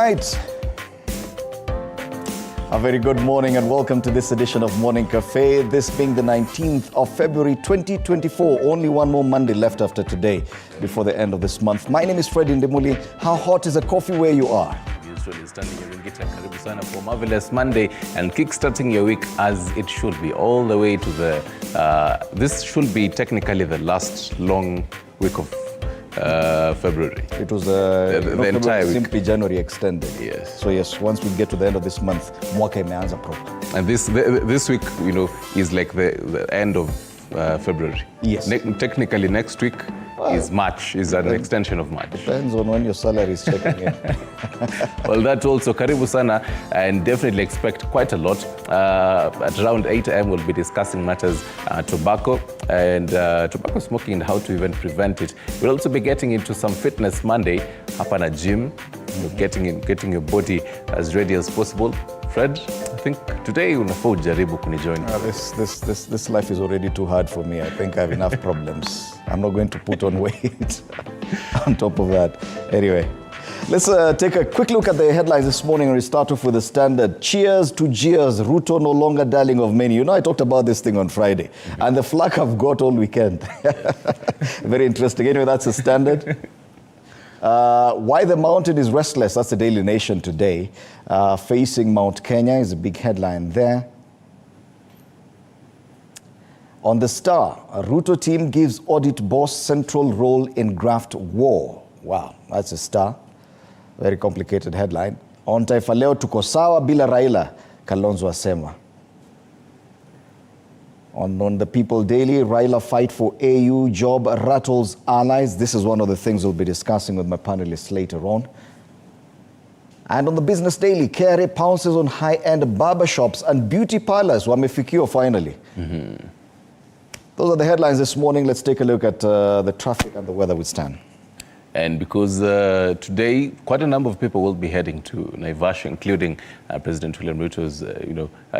right. A very good morning and welcome to this edition of Morning Cafe. This being the 19th of February 2024. Only one more Monday left after today before the end of this month. My name is Freddy Ndimuli. How hot is the coffee where you are? Usually standing your Ringita, karibu sana for marvelous Monday and kickstarting your week as it should be, all the way to the, this should be technically the last long week of February. It was the entire week. Simply January extended. Yes. So yes, once we get to the end of this month, mwaka imeanza proper. And this week, you know, is like the end of February. Yes. Technically next week is March, is an extension of March. Depends on when your salary is checking in. Well, that also, karibu sana, and definitely expect quite a lot. At around 8 a.m. we'll be discussing matters tobacco and tobacco smoking and how to even prevent it. We'll also be getting into some Fitness Monday, up at a gym, getting your body as ready as possible. Fred, I think today unafaa ujaribu kunijoin. This life is already too hard for me. I think I have enough problems. I'm not going to put on weight on top of that. Anyway, let's take a quick look at the headlines this morning and we start off with the standard. Cheers to jeers, Ruto no longer darling of many. You know, I talked about this thing on Friday and the flack I've got all weekend. Very interesting. Anyway, that's the standard. Why the mountain is restless, that's the Daily Nation today. Facing Mount Kenya is a big headline there. On the Star, a Ruto team gives audit boss central role in graft war. Wow, that's a Star. Very complicated headline. On Taifa Leo, tuko sawa bila Raila, Kalonzo asema. On the People Daily, Raila fight for AU job rattles allies. This is one of the things we'll be discussing with my panelists later on. And on the Business Daily, KRA pounces on high-end barbershops and beauty parlors. Wamefikiwa finally. Those are the headlines this morning. Let's take a look at the traffic and the weather with Stan. And because today, quite a number of people will be heading to Naivasha, including President William Ruto's,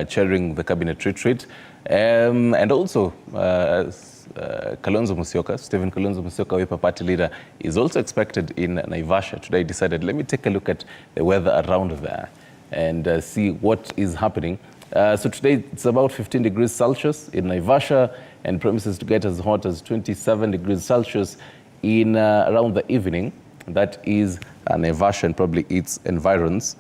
chairing the cabinet retreat. And also, Kalonzo Musyoka, Stephen Kalonzo Musyoka, Wiper party leader, is also expected in Naivasha. Today decided, let me take a look at the weather around there and see what is happening. So today, it's about 15 degrees Celsius in Naivasha and promises to get as hot as 27 degrees Celsius in around the evening. That is Naivasha and probably its environs.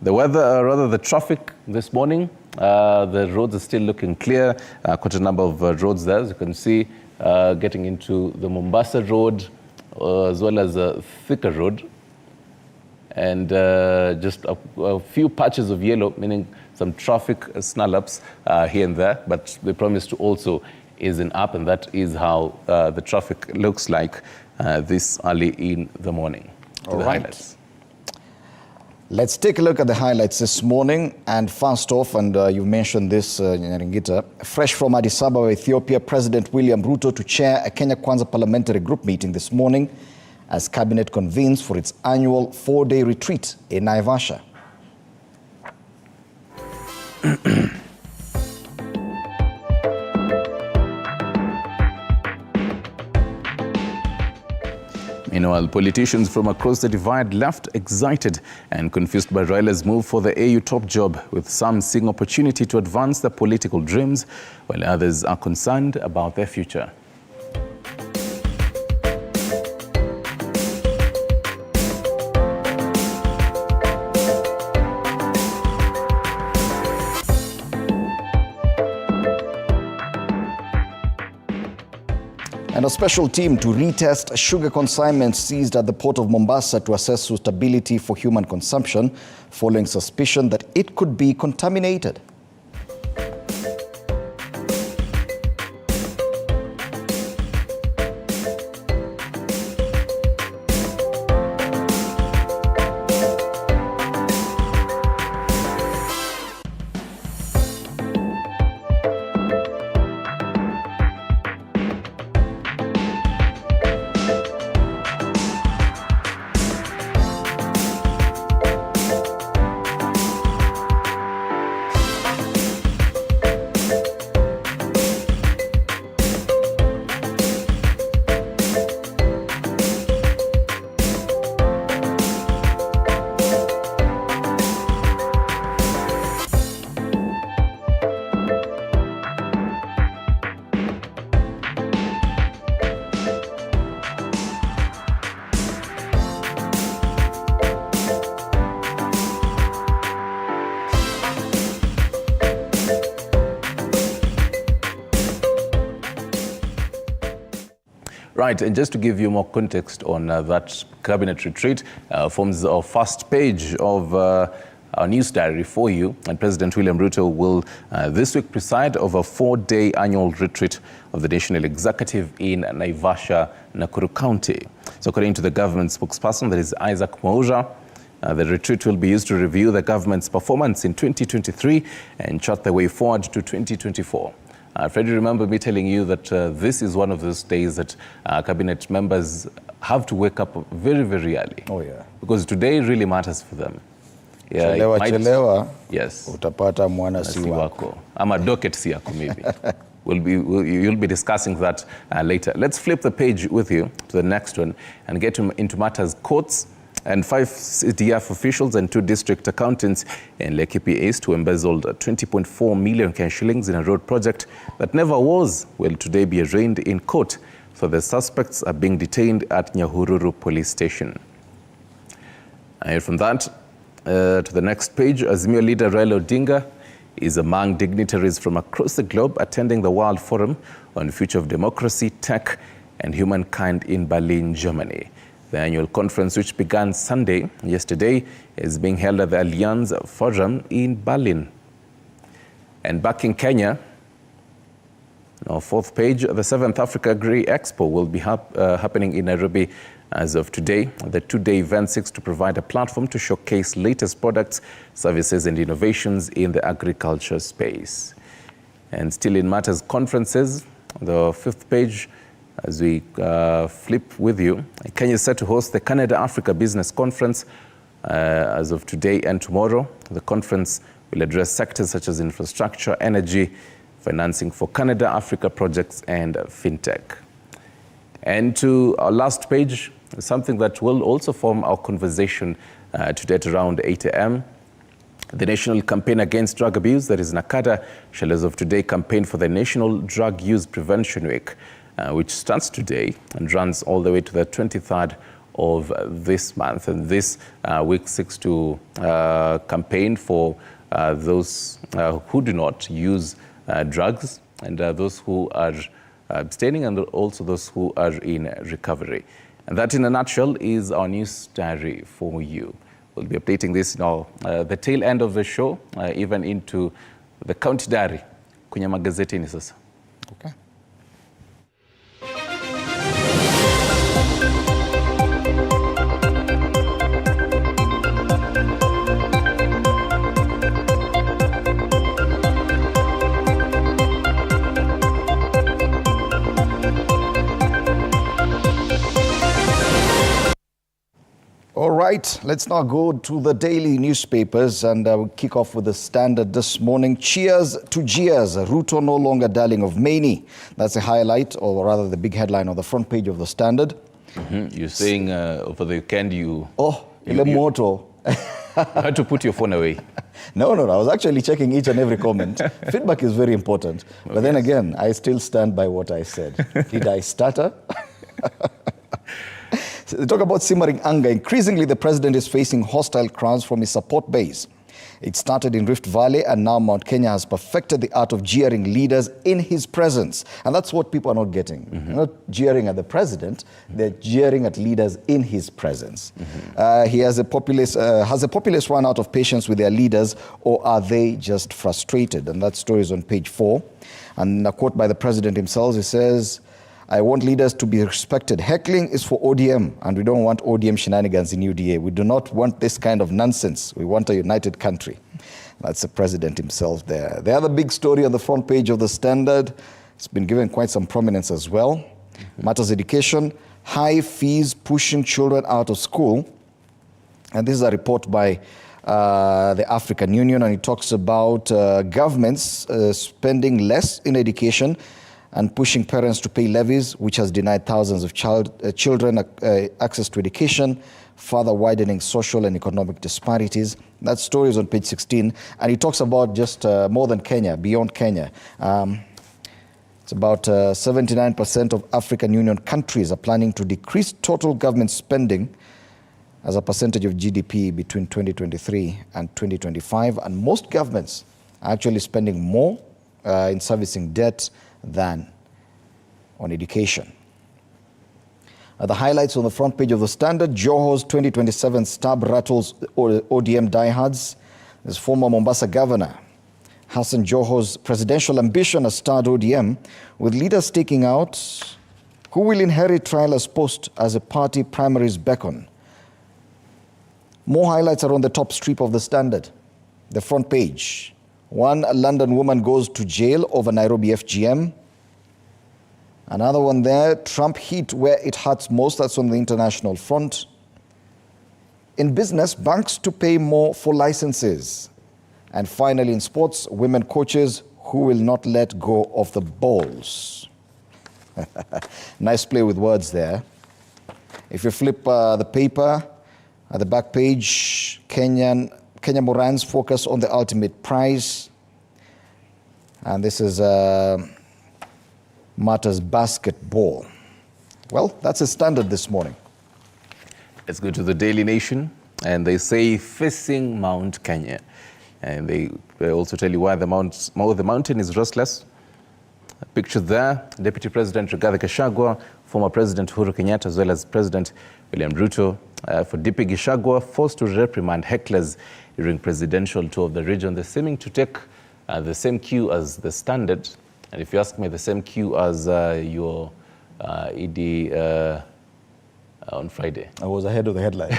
The weather, rather the traffic this morning, the roads are still looking clear. Quite a number of roads there, as you can see, getting into the Mombasa Road, as well as a Thika Road. And just a few patches of yellow, meaning some traffic snarl-ups here and there, but they promise to also ease up, and that is how the traffic looks like this early in the morning. All right. Let's take a look at the highlights this morning. And first off, and you mentioned this, Nyaringita, fresh from Addis Ababa, Ethiopia, President William Ruto to chair a Kenya Kwanza parliamentary group meeting this morning as cabinet convenes for its annual 4-day retreat in Naivasha. Meanwhile, politicians from across the divide left excited and confused by Raila's move for the AU top job, with some seeing opportunity to advance their political dreams, while others are concerned about their future. And a special team to retest sugar consignments seized at the port of Mombasa to assess suitability for human consumption, following suspicion that it could be contaminated. Right, and just to give you more context on that cabinet retreat, forms our first page of our news diary for you. And President William Ruto will this week preside over a 4-day annual retreat of the National Executive in Naivasha, Nakuru County. So according to the government spokesperson, that is Isaac Mwaura, the retreat will be used to review the government's performance in 2023 and chart the way forward to 2024. Fred, you remember me telling you that this is one of those days that cabinet members have to wake up very, very early. Oh, yeah. Because today really matters for them. Yeah, chelewa, yes. Utapata mwana si wako. Ama docket si yako maybe. You'll be discussing that later. Let's flip the page with you to the next one and get into matters. Courts and 5 CDF officials and 2 district accountants in Laikipia East who embezzled 20.4 million Kenyan shillings in a road project that never was will today be arraigned in court. So the suspects are being detained at Nyahururu police station. And from that to the next page, Azimio leader Raila Odinga is among dignitaries from across the globe attending the World Forum on the Future of Democracy, Tech and Humankind in Berlin, Germany. The annual conference, which began yesterday, is being held at the Allianz Forum in Berlin. And back in Kenya, on our 4th page, the 7th Africa Agri Expo will be happening in Nairobi as of today. The 2-day event seeks to provide a platform to showcase latest products, services and innovations in the agriculture space. And still in matters conferences, the 5th page, as we flip with you, Kenya is set to host the Canada-Africa Business Conference as of today and tomorrow. The conference will address sectors such as infrastructure, energy, financing for Canada-Africa projects and fintech. And to our last page, something that will also form our conversation today at around 8 a.m. The National Campaign Against Drug Abuse, that is NACADA, shall as of today campaign for the National Drug Use Prevention Week, which starts today and runs all the way to the 23rd of this month. And this week seeks to campaign for those who do not use drugs and those who are abstaining and also those who are in recovery. And that in a nutshell is our news diary for you. We'll be updating this now the tail end of the show, even into the county diary. Kwenye magazetini sasa. Okay. All right, let's now go to the daily newspapers and we'll kick off with the Standard this morning. Cheers to jeers, Ruto no longer darling of many. That's the highlight, or rather the big headline on the front page of the Standard. You're saying over the weekend you moto. had to put your phone away. No, I was actually checking each and every comment. Feedback is very important. But then again, I still stand by what I said. Did I stutter? They talk about simmering anger. Increasingly, the president is facing hostile crowds from his support base. It started in Rift Valley, and now Mount Kenya has perfected the art of jeering leaders in his presence. And that's what people are not getting. They're not jeering at the president, they're jeering at leaders in his presence. He has a populace run out of patience with their leaders, or are they just frustrated? And that story is on page 4. And a quote by the president himself, he says, "I want leaders to be respected. Heckling is for ODM, and we don't want ODM shenanigans in UDA. We do not want this kind of nonsense. We want a united country." That's the president himself there. The other big story on the front page of the Standard, it's been given quite some prominence as well. Matters education, high fees pushing children out of school. And this is a report by the African Union, and it talks about governments spending less in education and pushing parents to pay levies, which has denied thousands of children access to education, further widening social and economic disparities. That story is on page 16, and it talks about just more than Kenya, beyond Kenya. It's about 79% of African Union countries are planning to decrease total government spending as a percentage of GDP between 2023 and 2025, and most governments are actually spending more in servicing debt than on education. The highlights on the front page of the Standard: Joho's 2027 stab rattles ODM diehards. This former Mombasa governor Hassan Joho's presidential ambition has starred ODM, with leaders staking out who will inherit Trailer's post as a party primaries beckon. More highlights are on the top strip of the Standard. The front page: one London woman goes to jail over Nairobi FGM. Another one there: Trump hit where it hurts most. That's on the international front. In business, banks to pay more for licenses. And finally, in sports, women coaches who will not let go of the balls. Nice play with words there. If you flip the paper, at the back page, Kenya Moran's focus on the ultimate prize. And this is Matters basketball. Well, that's a Standard this morning. Let's go to the Daily Nation, and they say facing Mount Kenya. And they also tell you why the mountain is restless. A picture there: Deputy President Rigathi Gachagua, former President Uhuru Kenyatta, as well as President William Ruto. For DP Gachagua, forced to reprimand hecklers during presidential tour of the region. They're seeming to take the same cue as the Standard. And if you ask me, the same cue as your ED on Friday. I was ahead of the headline.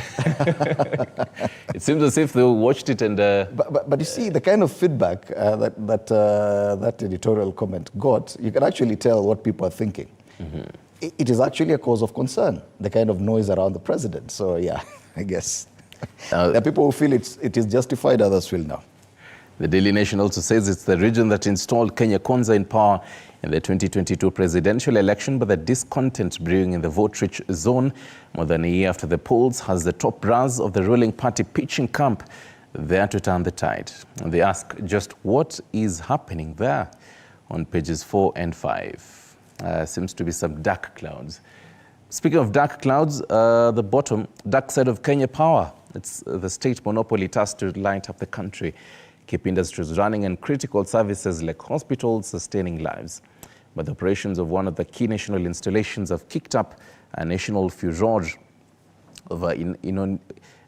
It seems as if they watched it and... But you see, the kind of feedback that editorial comment got, you can actually tell what people are thinking. Mm-hmm. It is actually a cause of concern, the kind of noise around the president. So yeah, I guess. There are people who feel it is justified, others feel no. The Daily Nation also says it's the region that installed Kenya Kwanza in power in the 2022 presidential election, but the discontent brewing in the vote-rich zone more than a year after the polls has the top brass of the ruling party pitching camp there to turn the tide. And they ask just what is happening there on pages 4 and 5. Seems to be some dark clouds. Speaking of dark clouds, the bottom, dark side of Kenya Power. It's the state monopoly tasked to light up the country, keep industries running, and critical services like hospitals sustaining lives. But the operations of one of the key national installations have kicked up a national furore over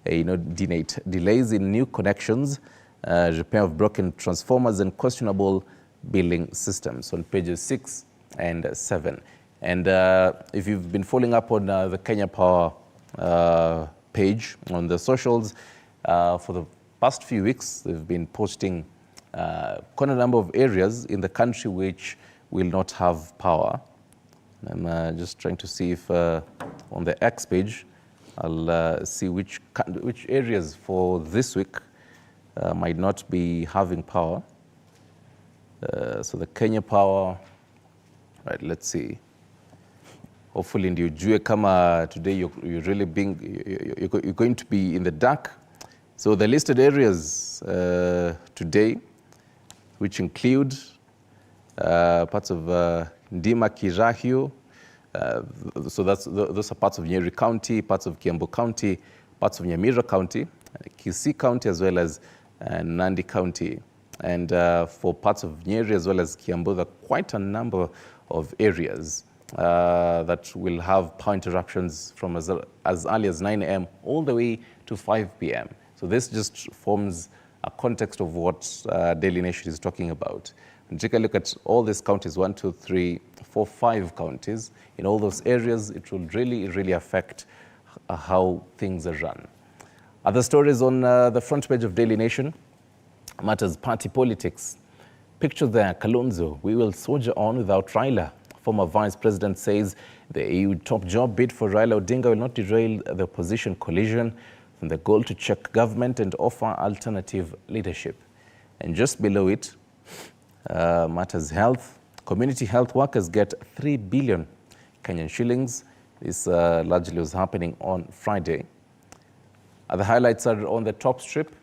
inordinate delays in new connections, repair of broken transformers, and questionable billing systems on pages 6 and 7. And if you've been following up on the Kenya Power page on the socials for the past few weeks, they've been posting quite a number of areas in the country which will not have power. I'm just trying to see if on the X page, I'll see which areas for this week might not be having power. So the Kenya Power, right, let's see. Hopefully, ndio jue kama today you're really you're going to be in the dark. So the listed areas today, which include parts of Ndima, Kirahio, so those are parts of Nyeri County, parts of Kiambu County, parts of Nyamira County, Kisii County, as well as Nandi County. And for parts of Nyeri as well as Kiambu, there are quite a number of areas that will have power interruptions from as early as 9 a.m. all the way to 5 p.m. So this just forms a context of what Daily Nation is talking about. And take a look at all these counties, 1, 2, 3, 4, 5 counties. In all those areas, it will really, really affect how things are run. Other stories on the front page of Daily Nation matters party politics. Picture there, Kalonzo, we will soldier on without Raila. Former Vice President says the EU top job bid for Raila Odinga will not derail the opposition coalition from the goal to check government and offer alternative leadership. And just below it, matters health. Community health workers get 3 billion Kenyan shillings. This largely was happening on Friday. Other highlights are on the top strip.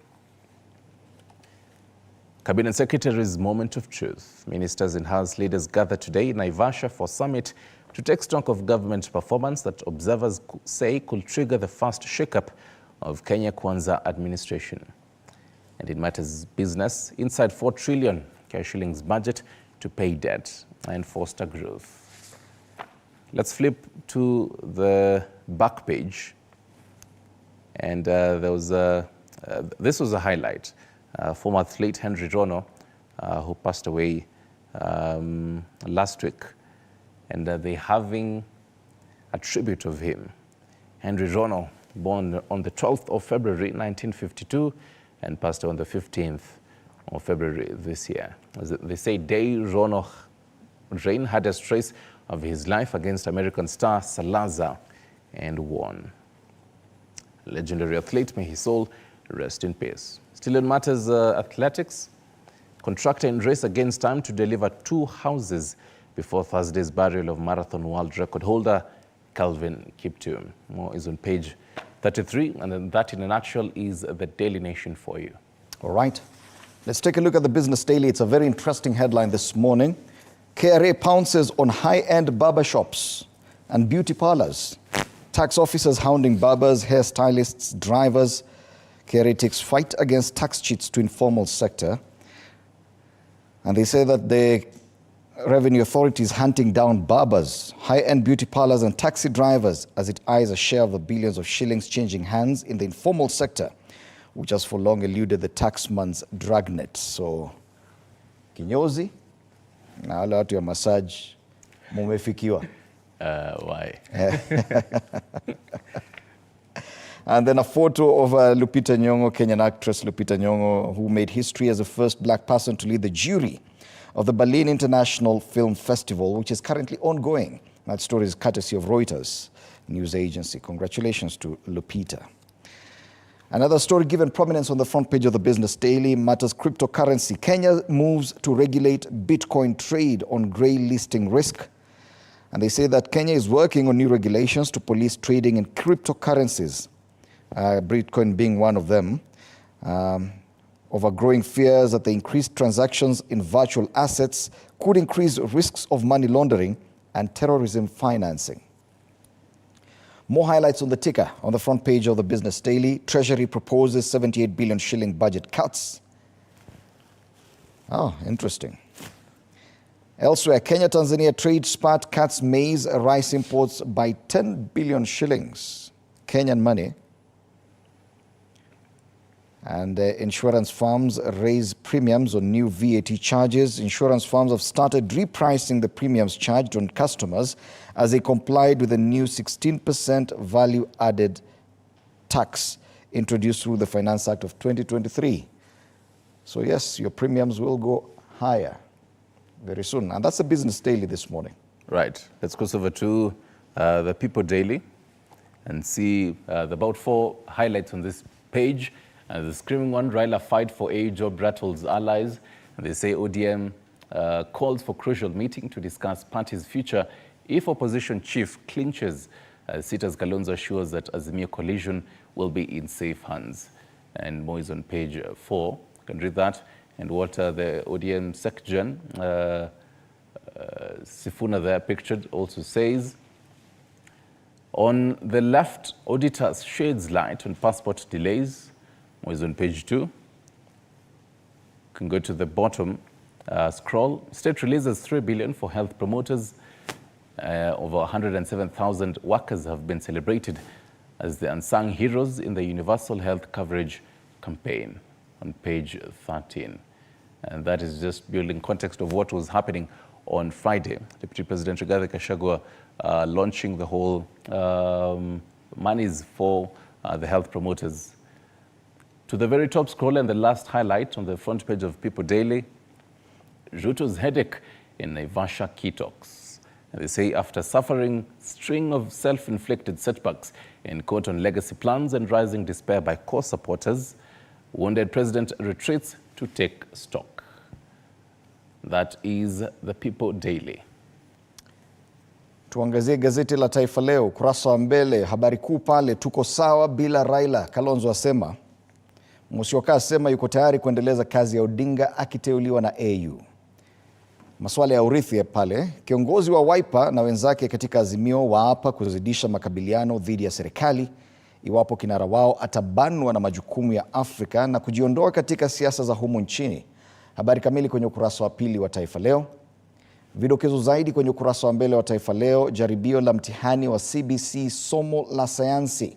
Cabinet Secretary's moment of truth. Ministers and House leaders gather today in Naivasha for summit to take stock of government performance that observers say could trigger the first shakeup of Kenya Kwanza administration. And in matters business, inside 4 trillion shillings budget to pay debt and foster growth. Let's flip to the back page. And this was a highlight. Former athlete Henry Rono, who passed away last week. And they're having a tribute of him. Henry Rono, born on the 12th of February 1952 and passed on the 15th of February this year. As they say, Day Rono reign had a trace of his life against American star Salazar and won. Legendary athlete, may his soul rest in peace. Still in matters athletics, contractor in race against time to deliver 2 houses before Thursday's burial of marathon world record holder Calvin Kiptum. More is on page 33, and then that in a nutshell is the Daily Nation for you. All right. Let's take a look at the Business Daily. It's a very interesting headline this morning. KRA pounces on high-end barber shops and beauty parlors. Tax officers hounding barbers, hairstylists, drivers. KRA takes fight against tax cheats to informal sector. And they say that the Revenue Authority is hunting down barbers, high-end beauty parlors and taxi drivers as it eyes a share of the billions of shillings changing hands in the informal sector, which has for long eluded the taxman's dragnet. So, kinyozi na wale watu ya massage mumefikiwa. Why? And then a photo of Lupita Nyong'o, Kenyan actress Lupita Nyong'o, who made history as the first black person to lead the jury of the Berlin International Film Festival, which is currently ongoing. That story is courtesy of Reuters news agency. Congratulations to Lupita. Another story given prominence on the front page of the Business Daily matters cryptocurrency. Kenya moves to regulate Bitcoin trade on grey listing risk. And they say that Kenya is working on new regulations to police trading in cryptocurrencies, Bitcoin being one of them, over growing fears that the increased transactions in virtual assets could increase risks of money laundering and terrorism financing. More highlights on the ticker on the front page of the Business Daily. Treasury proposes 78 billion shilling budget cuts. Oh, interesting. Elsewhere, Kenya-Tanzania trade spat cuts maize rice imports by 10 billion shillings, Kenyan money. And insurance firms raise premiums on new VAT charges. Insurance firms have started repricing the premiums charged on customers as they complied with the new 16% value-added tax introduced through the Finance Act of 2023. So yes, your premiums will go higher very soon. And that's the Business Daily this morning. Right. Let's cross over to the People Daily and see about 4 highlights on this page. The screaming one, Raila fight for a job rattles allies. And they say ODM calls for crucial meeting to discuss party's future if opposition chief clinches. Sitas Kalonzo assures that Azimio coalition will be in safe hands. And more is on page 4. You can read that. And what the ODM SecGen, Sifuna there pictured, also says. On the left, auditors shades light on passport delays. More is on page 2. You can go to the bottom scroll. State releases 3 billion for health promoters. Over 107,000 workers have been celebrated as the unsung heroes in the Universal Health Coverage campaign on page 13. And that is just building context of what was happening on Friday. Deputy President Rigathi Gachagua launching the whole monies for the health promoters. To the very top scroll and the last highlight on the front page of People Daily, Ruto's headache in Naivasha key talks. And they say after suffering string of self-inflicted setbacks in court on legacy plans and rising despair by core supporters, wounded president retreats to take stock. That is the People Daily. Tuangazie gazeti la Taifa Leo, ukurasa wa mbele, habari kuu pale, tuko sawa bila Raila. Kalonzo asema, Musyoka asema yuko tayari kuendeleza kazi ya Odinga akiteuliwa na AU. Masuala ya urithi pale, kiongozi wa Wiper na wenzake katika Azimio waapa kuzidisha makabiliano dhidi ya serikali iwapo kinara wao atabanwa na majukumu ya Afrika na kujiondoa katika siasa za humu nchini. Habari kamili kwenye ukurasa wa pili wa Taifa Leo. Vidokezo zaidi kwenye ukurasa wa mbele wa Taifa Leo. Jaribio la mtihani wa CBC somo la sayansi.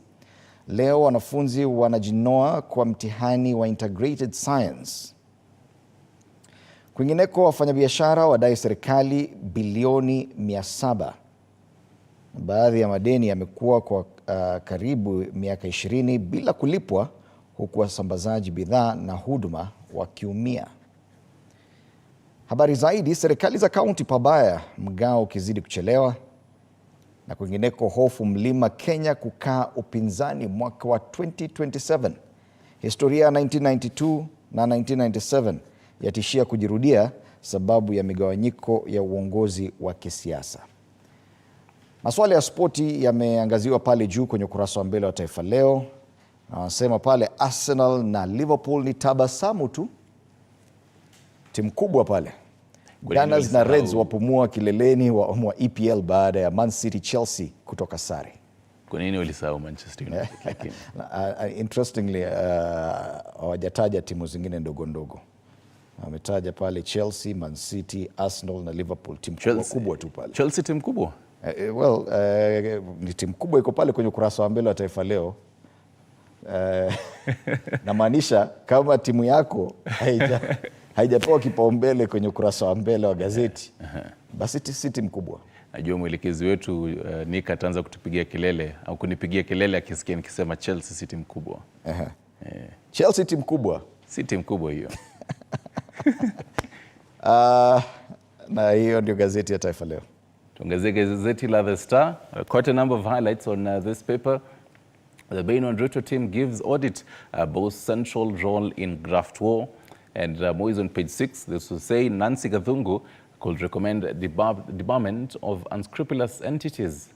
Leo wanafunzi wanajinoa kwa mtihani wa Integrated Science. Kwingineko, wafanyabiashara wadai serikali bilioni 700. Baadhi ya madeni yamekuwa kwa karibu miaka 20 bila kulipwa, huku wasambazaji bidhaa na huduma wakiumia. Habari zaidi, serikali za kaunti pabaya, mgao ukizidi kuchelewa. Na kwingineko, hofu Mlima Kenya kukaa upinzani mwaka wa 2027. Historia ya 1992 na 1997 yatishia kujirudia sababu ya migawanyiko ya uongozi wa kisiasa. Masuala ya spoti yameangaziwa pale juu kwenye ukurasa wa mbele wa Taifa Leo. Na wanasema pale Arsenal na Liverpool ni tabasamu tu. Timu kubwa pale. Gunners na Reds wapumua kileleni wa EPL baada ya Man City Chelsea kutoka sare. Kwa nini walisahau Manchester United lakini? Interestingly, hawajataja timu zingine ndogo ndogo. Wametaja pale Chelsea, Man City, Arsenal na Liverpool, timu kubwa tu pale. Chelsea timu kubwa? Ni timu kubwa iko pale kwenye ukurasa wa mbele wa Taifa Leo. Namaanisha kama timu yako haijapewa kipaumbele kwenye ukurasa wa mbele wa gazeti, basi si timu kubwa. Najua mwelekezi wetu Nick ataanza kutupigia kelele au kunipigia kelele akisikia nikisema Chelsea si timu kubwa. Chelsea timu kubwa? Si timu kubwa hiyo. Na hiyo ndio gazeti ya Taifa Leo. Tuangazie gazeti la The Star. Quite a number of highlights on this paper. The Bain and Ruto team gives audit both central role in graft war. And more is on page 6. This will say Nancy Gathungu could recommend debarment of unscrupulous entities.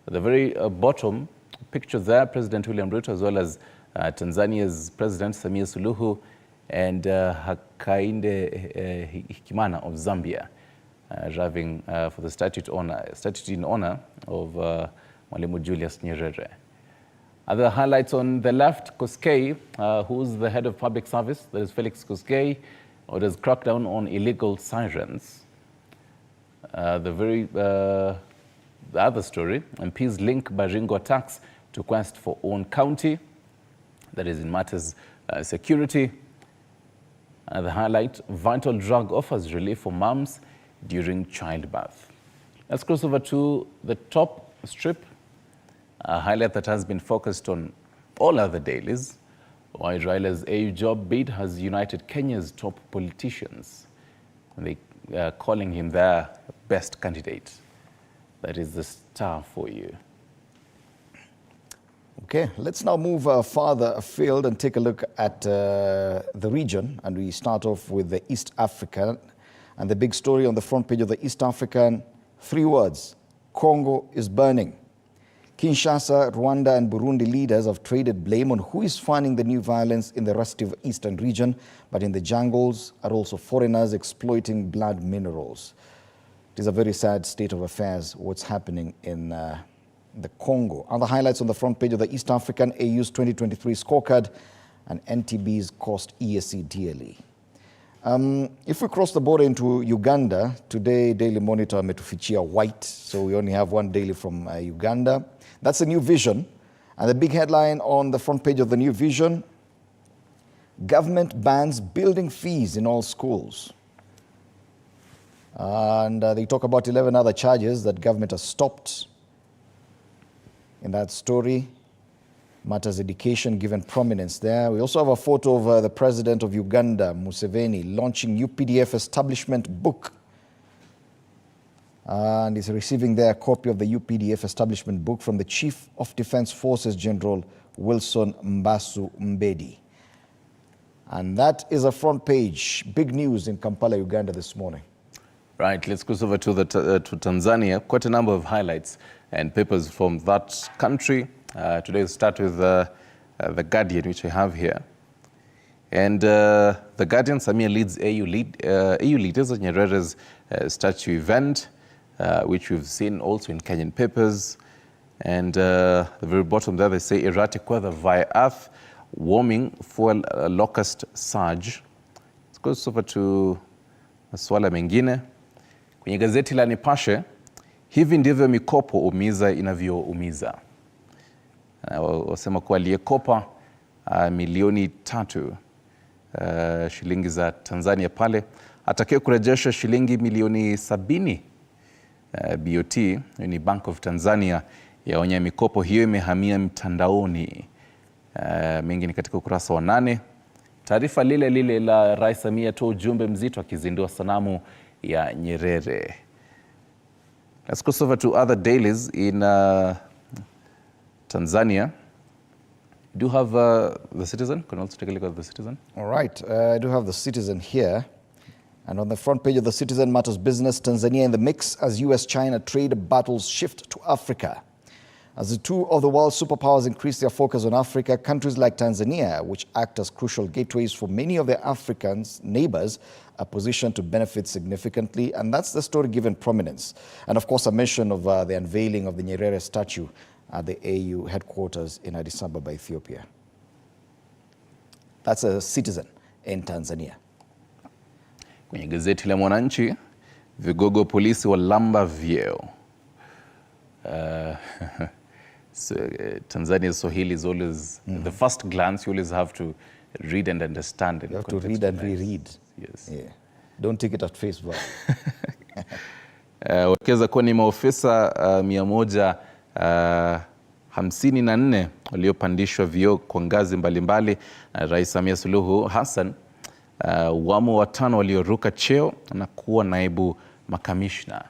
At the very bottom, picture there, President William Ruto as well as Tanzania's President Samia Suluhu and Hakainde Hichilema of Zambia, arriving for the statue in honor of Mwalimu Julius Nyerere. Other highlights on the left, Koskei, who's the head of public service, that is Felix Koskei, orders crackdown on illegal sirens. The other story, MPs link Baringo attacks to quest for own county, that is in matters security. The highlight, vital drug offers relief for mums during childbirth. Let's cross over to the top strip, a highlight that has been focused on all other dailies. Why Raila's AU job bid has united Kenya's top politicians. They are calling him their best candidate. That is the Star for you. Okay, let's now move farther afield and take a look at the region. And we start off with the East African. And the big story on the front page of the East African, 3 words: Congo is burning. Kinshasa, Rwanda and Burundi leaders have traded blame on who is funding the new violence in the restive eastern region, but in the jungles are also foreigners exploiting blood minerals. It is a very sad state of affairs, what's happening in the Congo. Other highlights on the front page of the East African, AU's 2023 scorecard and NTB's cost EAC dearly. If we cross the border into Uganda, today Daily Monitor ametufichia white, so we only have one daily from Uganda. That's a New Vision. And the big headline on the front page of the New Vision, government bans building fees in all schools. And they talk about 11 other charges that government has stopped. In that story, matters education given prominence there. We also have a photo of the president of Uganda, Museveni, launching new PDF establishment book. And he's receiving there a copy of the UPDF establishment book from the Chief of Defense Forces General Wilson Mbasu Mbedi. And that is a front page. Big news in Kampala, Uganda this morning. Right, let's go over to Tanzania. Quite a number of highlights and papers from that country. Today we'll start with The Guardian, which I have here. And The Guardian, Samia leads AU leaders at Nyerere's statue event, which we've seen also in Kenyan papers. And the very bottom there, they say erratic weather via earth, warming, fuel locust surge. Let's go over to masuala mengine. Kwenye gazeti la Nipashe, hivi ndivyo mikopo umiza inavyoumiza. Wasema kuwa aliyekopa milioni 3 shilingi za Tanzania pale atakiwa kurejesha shilingi milioni 70. BOT, ni Bank of Tanzania, yaonya mikopo hiyo imehamia mtandaoni. Mengi ni katika ukurasa wa 8. Taarifa lile lile la Rais Samia toa ujumbe mzito akizindua sanamu ya Nyerere. Let's cross over to other dailies in Tanzania. Do you have The Citizen? Can you also take a look at The Citizen? All right, I do have The Citizen here. And on the front page of The Citizen, matters business, Tanzania in the mix as US-China trade battles shift to Africa. As the two of the world's superpowers increase their focus on Africa, countries like Tanzania, which act as crucial gateways for many of their African neighbors, are positioned to benefit significantly. And that's the story given prominence. And of course, a mention of the unveiling of the Nyerere statue at the AU headquarters in Addis Ababa, Ethiopia. That's a Citizen in Tanzania. Kwenye gazeti la Mwananchi, vigogo polisi walamba vyeo. So, Tanzania's Swahili is always, the first glance, you always have to read and understand. You have to read and reread. Yes. Yeah. Don't take it at face value. Wakeza kuwa ni maofisa 154 waliopandishwa vyeo kwa ngazi mbalimbali. Rais Samia Suluhu Hassan, wamo 5 walioruka cheo na kuwa naibu makamishna.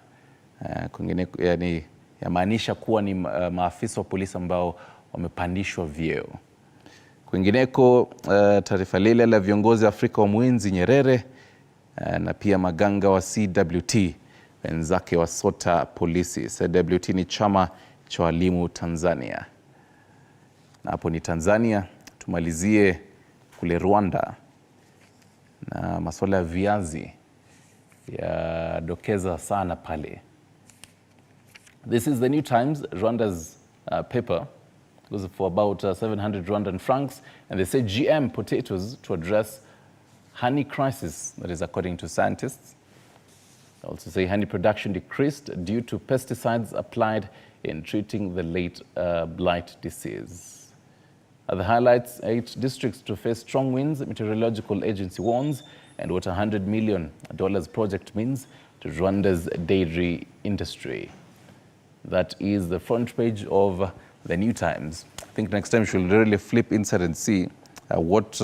Kwingine yani yamaanisha kuwa ni maafisa wa polisi ambao wamepandishwa vyeo. Kwingineko, taarifa lile la viongozi Afrika wa mwenzi Nyerere na pia maganga wa CWT wenzake wasota polisi. CWT ni chama cha walimu Tanzania. Na hapo ni Tanzania. Tumalizie kule Rwanda na masuala ya viazi ya dokeza sana pale. This is the New Times, Rwanda's paper. It goes for about 700 Rwandan francs. And they say GM potatoes to address honey crisis. That is according to scientists. They also say honey production decreased due to pesticides applied in treating the late blight disease. The highlights, 8 districts to face strong winds, Meteorological Agency warns, and what $100 million project means to Rwanda's dairy industry. That is the front page of the New Times. I think next time we should really flip inside and see what,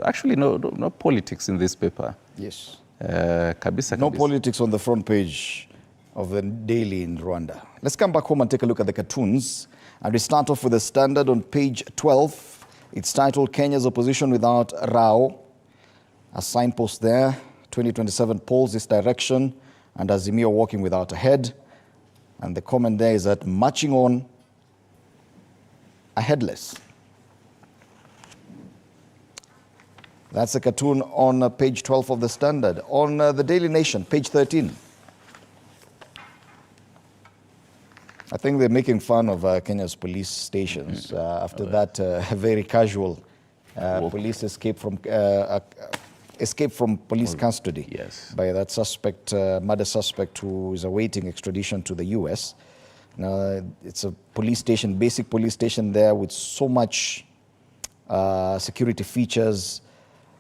actually no politics in this paper. Yes. Kabisa. No politics on the front page of the Daily in Rwanda. Let's come back home and take a look at the cartoons. And we start off with the Standard on page 12. It's titled Kenya's Opposition Without Rao. A signpost there, 2027 polls this direction, and Azimio walking without a head. And the comment there is that marching on a headless. That's a cartoon on page 12 of the Standard. On the Daily Nation, page 13. I think they're making fun of Kenya's police stations after that very casual police escape from police custody. Yes. By that suspect, murder suspect who is awaiting extradition to the US. Now, it's a police station, basic police station there with so much security features,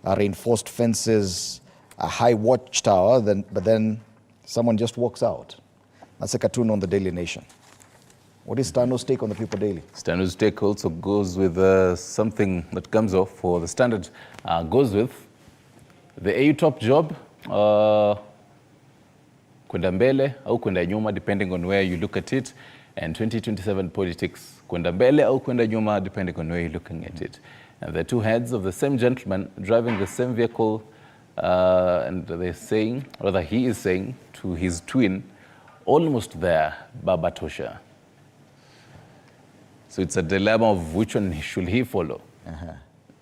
reinforced fences, a high watchtower, but then someone just walks out. That's a cartoon on the Daily Nation. What is Stano's take on the People Daily? Stano's take also goes with something that comes off for the Standard, goes with the AU top job, kwenda mbele au kwenda nyuma, depending on where you look at it, and 2027 politics, kwenda mbele au kwenda nyuma, depending on where you're looking at it. And the two heads of the same gentleman driving the same vehicle, and they're saying, rather he is saying to his twin, almost there, Baba Tosha. So it's a dilemma of which one should he follow,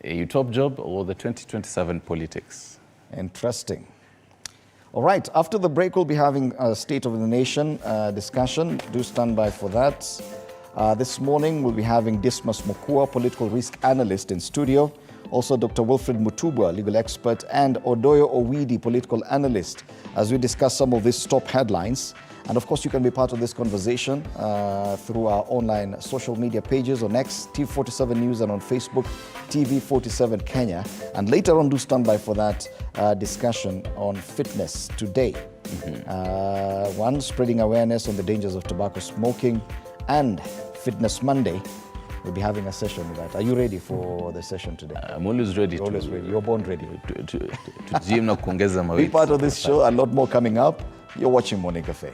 AU top job or the 2027 politics. Interesting. All right, after the break, we'll be having a State of the Nation discussion. Do stand by for that. This morning, we'll be having Dismas Mokua, political risk analyst, in studio. Also Dr. Wilfred Mutubwa, legal expert, and Odoyo Owidi, political analyst, as we discuss some of these top headlines. And of course, you can be part of this conversation through our online social media pages on X, TV47 News, and on Facebook, TV47 Kenya. And later on, do stand by for that discussion on fitness today. One, spreading awareness on the dangers of tobacco smoking, and Fitness Monday. We'll be having a session with that. Are you ready for the session today? I'm always ready. You're always ready. You're born ready. To gym na kuongeza Be maweight. part of this show. A lot more coming up. You're watching Morning Cafe.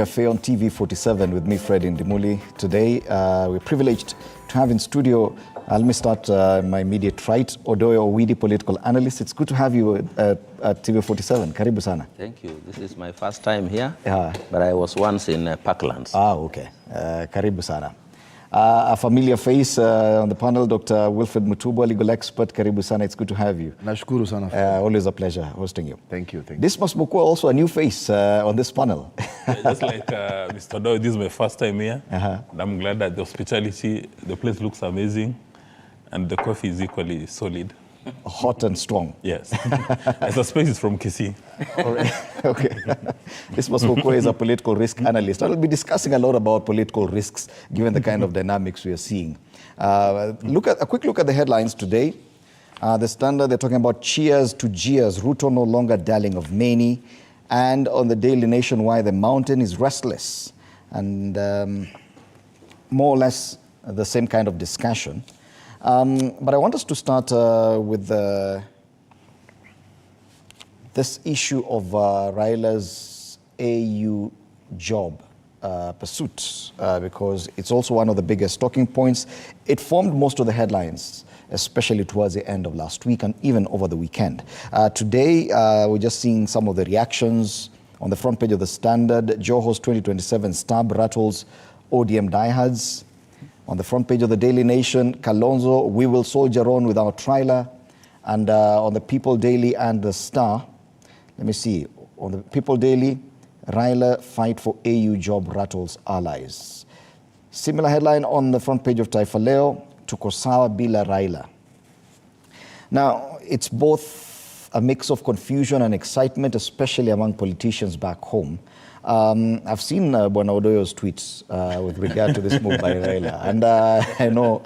Cafe on TV47 with me, Fred Indimuli. Today, we're privileged to have in studio, let me start my immediate right, Odoyo Owidi, political analyst. It's good to have you at TV47. Karibu sana. Thank you. This is my first time here, but I was once in Parklands. Okay. Karibu sana. A familiar face on the panel, Dr. Wilfred Mutubu, legal expert. Karibu sana. It's good to have you. Nashukuru sana. Always a pleasure hosting you. Thank you. Dismas Mukua, also a new face on this panel. Just like Mr. Doe, this is my first time here. And I'm glad that the hospitality, the place looks amazing, and the coffee is equally solid. Hot and strong. Yes. I suspect it's from Kisii. Okay. Dismas Mukua is a political risk analyst. I'll be discussing a lot about political risks, given the kind of dynamics we are seeing. A quick look at the headlines today. The Standard, they're talking about cheers to jeers, Ruto no longer darling of many. And on the Daily Nation, why the mountain is restless. And more or less the same kind of discussion. But I want us to start with this issue of Raila's AU job pursuit, because it's also one of the biggest talking points. It formed most of the headlines, especially towards the end of last week and even over the weekend. Today, we're just seeing some of the reactions on the front page of the Standard. Joho's 2027 stab rattles ODM diehards. On the front page of the Daily Nation, Kalonzo, we will soldier on without trailer. And on the People Daily and the Star, let me see, on the People Daily, Raila fight for AU job rattles allies. Similar headline on the front page of Taifa Leo, tuko sawa bila Raila. Now, it's both a mix of confusion and excitement, especially among politicians back home. I've seen Bwana Odoyo's tweets with regard to this move by Raila, and I know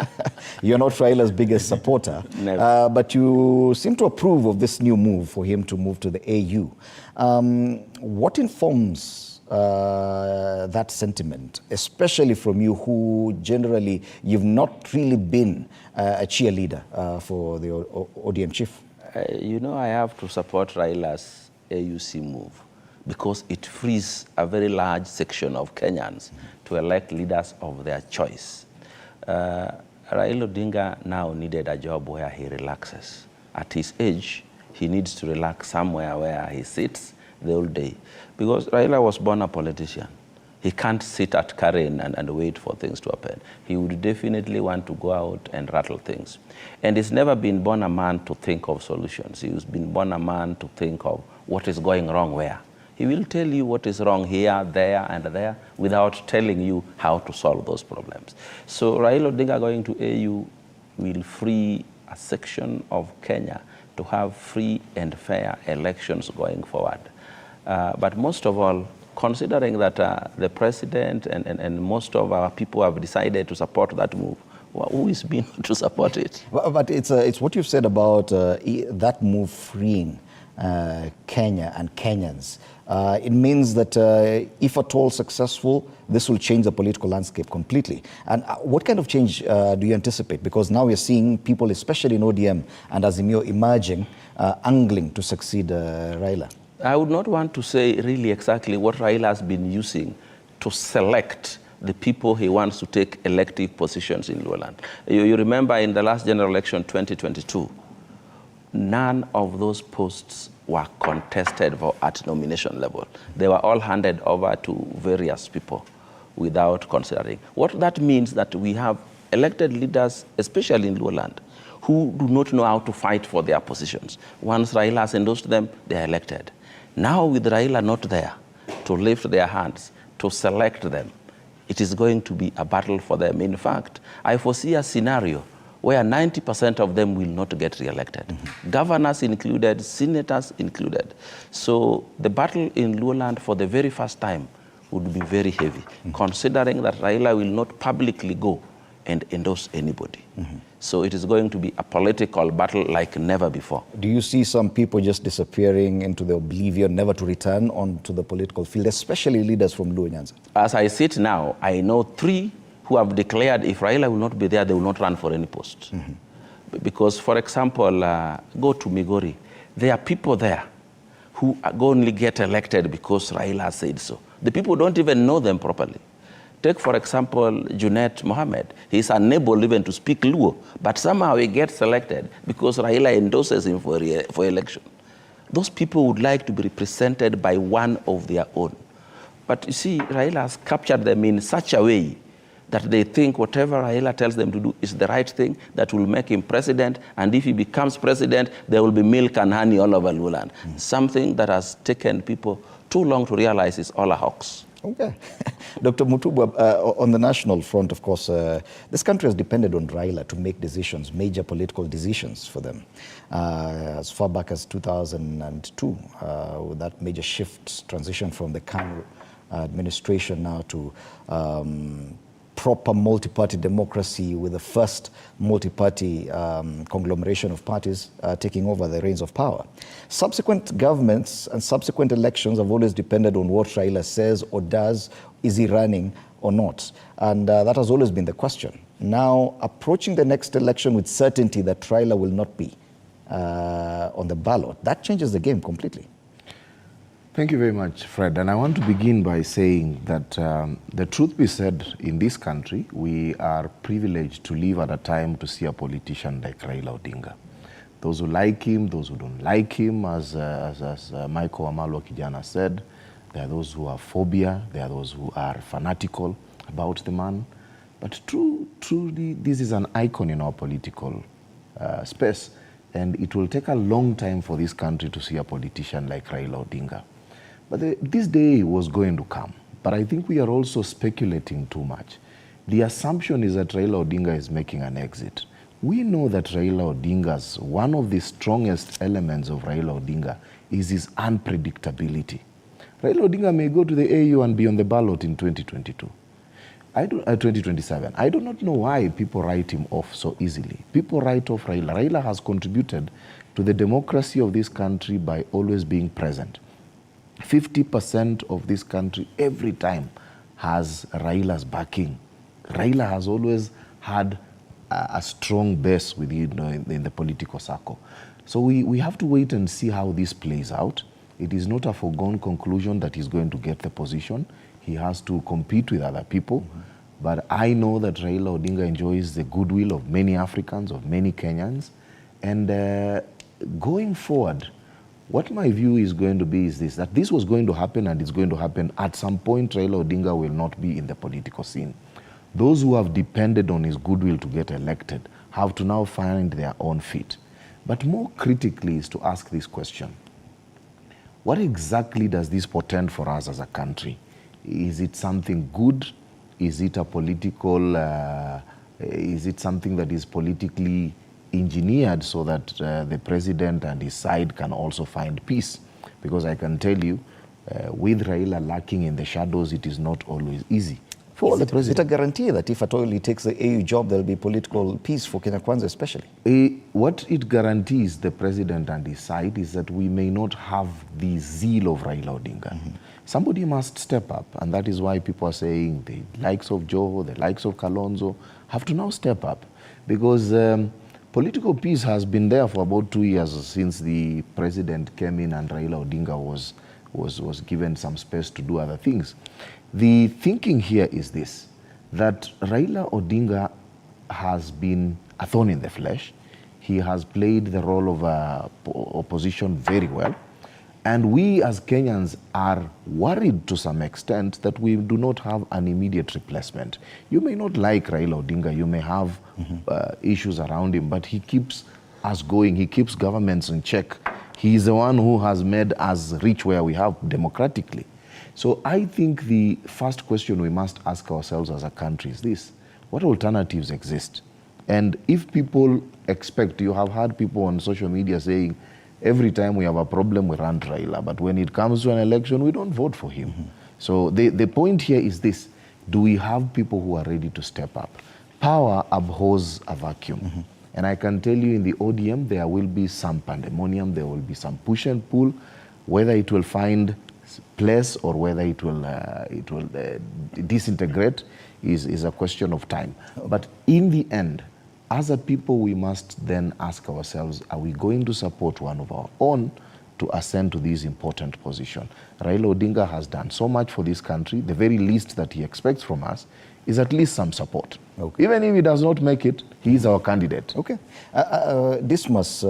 you're not Raila's biggest supporter, but you seem to approve of this new move for him to move to the AU. What informs that sentiment, especially from you, who generally you've not really been a cheerleader for the ODM chief? You know, I have to support Raila's AUC move, because it frees a very large section of Kenyans to elect leaders of their choice. Raila Odinga now needed a job where he relaxes. At his age, he needs to relax somewhere where he sits the whole day. Because Raila was born a politician. He can't sit at Karen and wait for things to happen. He would definitely want to go out and rattle things. And he's never been born a man to think of solutions. He's been born a man to think of what is going wrong where. He will tell you what is wrong here, there, and there, without telling you how to solve those problems. So Raila Odinga going to AU will free a section of Kenya to have free and fair elections going forward. But most of all, considering that the president and most of our people have decided to support that move, who is being to support it? But it's what you've said about that move freeing Kenya and Kenyans. It means that if at all successful, this will change the political landscape completely. And what kind of change do you anticipate? Because now we're seeing people, especially in ODM and Azimio, emerging, angling to succeed Raila. I would not want to say really exactly what Raila has been using to select the people he wants to take elective positions in Luoland. You remember in the last general election, 2022, none of those posts were contested at nomination level. They were all handed over to various people without considering. What that means that we have elected leaders, especially in Luoland, who do not know how to fight for their positions. Once Raila has endorsed them, they are elected. Now with Raila not there to lift their hands, to select them, it is going to be a battle for them. In fact, I foresee a scenario where 90% of them will not get re-elected. Governors included, senators included. So the battle in Luoland for the very first time would be very heavy, considering that Raila will not publicly go and endorse anybody. So it is going to be a political battle like never before. Do you see some people just disappearing into the oblivion, never to return onto the political field, especially leaders from Luo Nyanza? As I sit now, I know 3 who have declared if Raila will not be there, they will not run for any post. Because, for example, go to Migori. There are people there who only get elected because Raila said so. The people don't even know them properly. Take, for example, Junet Mohammed. He's unable even to speak Luo, but somehow he gets selected because Raila endorses him for election. Those people would like to be represented by one of their own. But you see, Raila has captured them in such a way that they think whatever Raila tells them to do is the right thing that will make him president, and if he becomes president, there will be milk and honey all over Luland. Something that has taken people too long to realize is all a hoax. Okay. Dr. Mutubu, on the national front, of course, this country has depended on Raila to make decisions, major political decisions for them. As far back as 2002, with that major shift, transition from the Kanu administration now to proper multi-party democracy, with the first multi-party conglomeration of parties taking over the reins of power. Subsequent governments and subsequent elections have always depended on what Raila says or does. Is he running or not? And that has always been the question. Now, approaching the next election with certainty that Raila will not be on the ballot, that changes the game completely. Thank you very much, Fred. And I want to begin by saying that the truth be said, in this country, we are privileged to live at a time to see a politician like Raila Odinga. Those who like him, those who don't like him, as Michael Wamalwa Kijana said, there are those who have phobia, there are those who are fanatical about the man. But truly, this is an icon in our political space. And it will take a long time for this country to see a politician like Raila Odinga. But this day was going to come. But I think we are also speculating too much. The assumption is that Raila Odinga is making an exit. We know that Raila Odinga's, one of the strongest elements of Raila Odinga is his unpredictability. Raila Odinga may go to the AU and be on the ballot in 2022. 2027. I do not know why people write him off so easily. People write off Raila. Raila has contributed to the democracy of this country by always being present. 50% of this country every time has Raila's backing. Raila has always had a strong base within in the political circle. So we have to wait and see how this plays out. It is not a foregone conclusion that he's going to get the position. He has to compete with other people. But I know that Raila Odinga enjoys the goodwill of many Africans, of many Kenyans. And going forward, what my view is going to be is this, that this was going to happen and it's going to happen at some point. Raila Odinga will not be in the political scene. Those who have depended on his goodwill to get elected have to now find their own feet. But more critically is to ask this question. What exactly does this portend for us as a country? Is it something good? Is it a political, is it something that is politically engineered so that the president and his side can also find peace? Because I can tell you, with Raila lurking in the shadows, it is not always easy for the president. Is it a guarantee that if at all he takes the AU job, there will be political peace for Kenya Kwanza especially? What it guarantees the president and his side is that we may not have the zeal of Raila Odinga. Somebody must step up, and that is why people are saying the likes of Joho, the likes of Kalonzo have to now step up, because political peace has been there for about 2 years since the president came in and Raila Odinga was given some space to do other things. The thinking here is this, that Raila Odinga has been a thorn in the flesh. He has played the role of opposition very well. And we as Kenyans are worried to some extent that we do not have an immediate replacement. You may not like Raila Odinga, you may have issues around him, but he keeps us going, he keeps governments in check. He is the one who has made us reach where we have democratically. So I think the first question we must ask ourselves as a country is this: what alternatives exist? And if people expect, you have heard people on social media saying, every time we have a problem, we run Raila, but when it comes to an election, we don't vote for him. So the point here is this: do we have people who are ready to step up? Power abhors a vacuum. And I can tell you in the ODM, there will be some pandemonium, there will be some push and pull. Whether it will find place or whether it will disintegrate is a question of time. But in the end, as a people, we must then ask ourselves, are we going to support one of our own, to ascend to this important position. Raila Odinga has done so much for this country. The very least that he expects from us is at least some support. Okay. Even if he does not make it, he is our candidate. Okay. Dismas,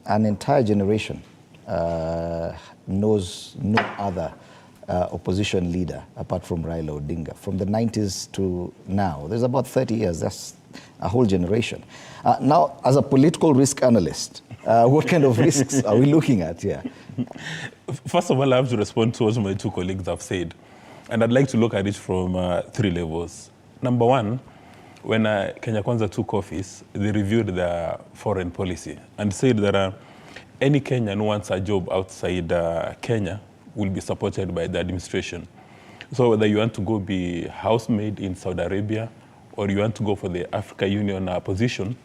an entire generation knows no other opposition leader apart from Raila Odinga. From the 90s to now, there's about 30 years. That's a whole generation. Now, as a political risk analyst, what kind of risks are we looking at here? First of all, I have to respond to what my two colleagues have said. And I'd like to look at it from 3 levels. Number one, when Kenya Kwanza took office, they reviewed their foreign policy and said that any Kenyan who wants a job outside Kenya will be supported by the administration. So whether you want to go be housemaid in Saudi Arabia or you want to go for the Africa Union position,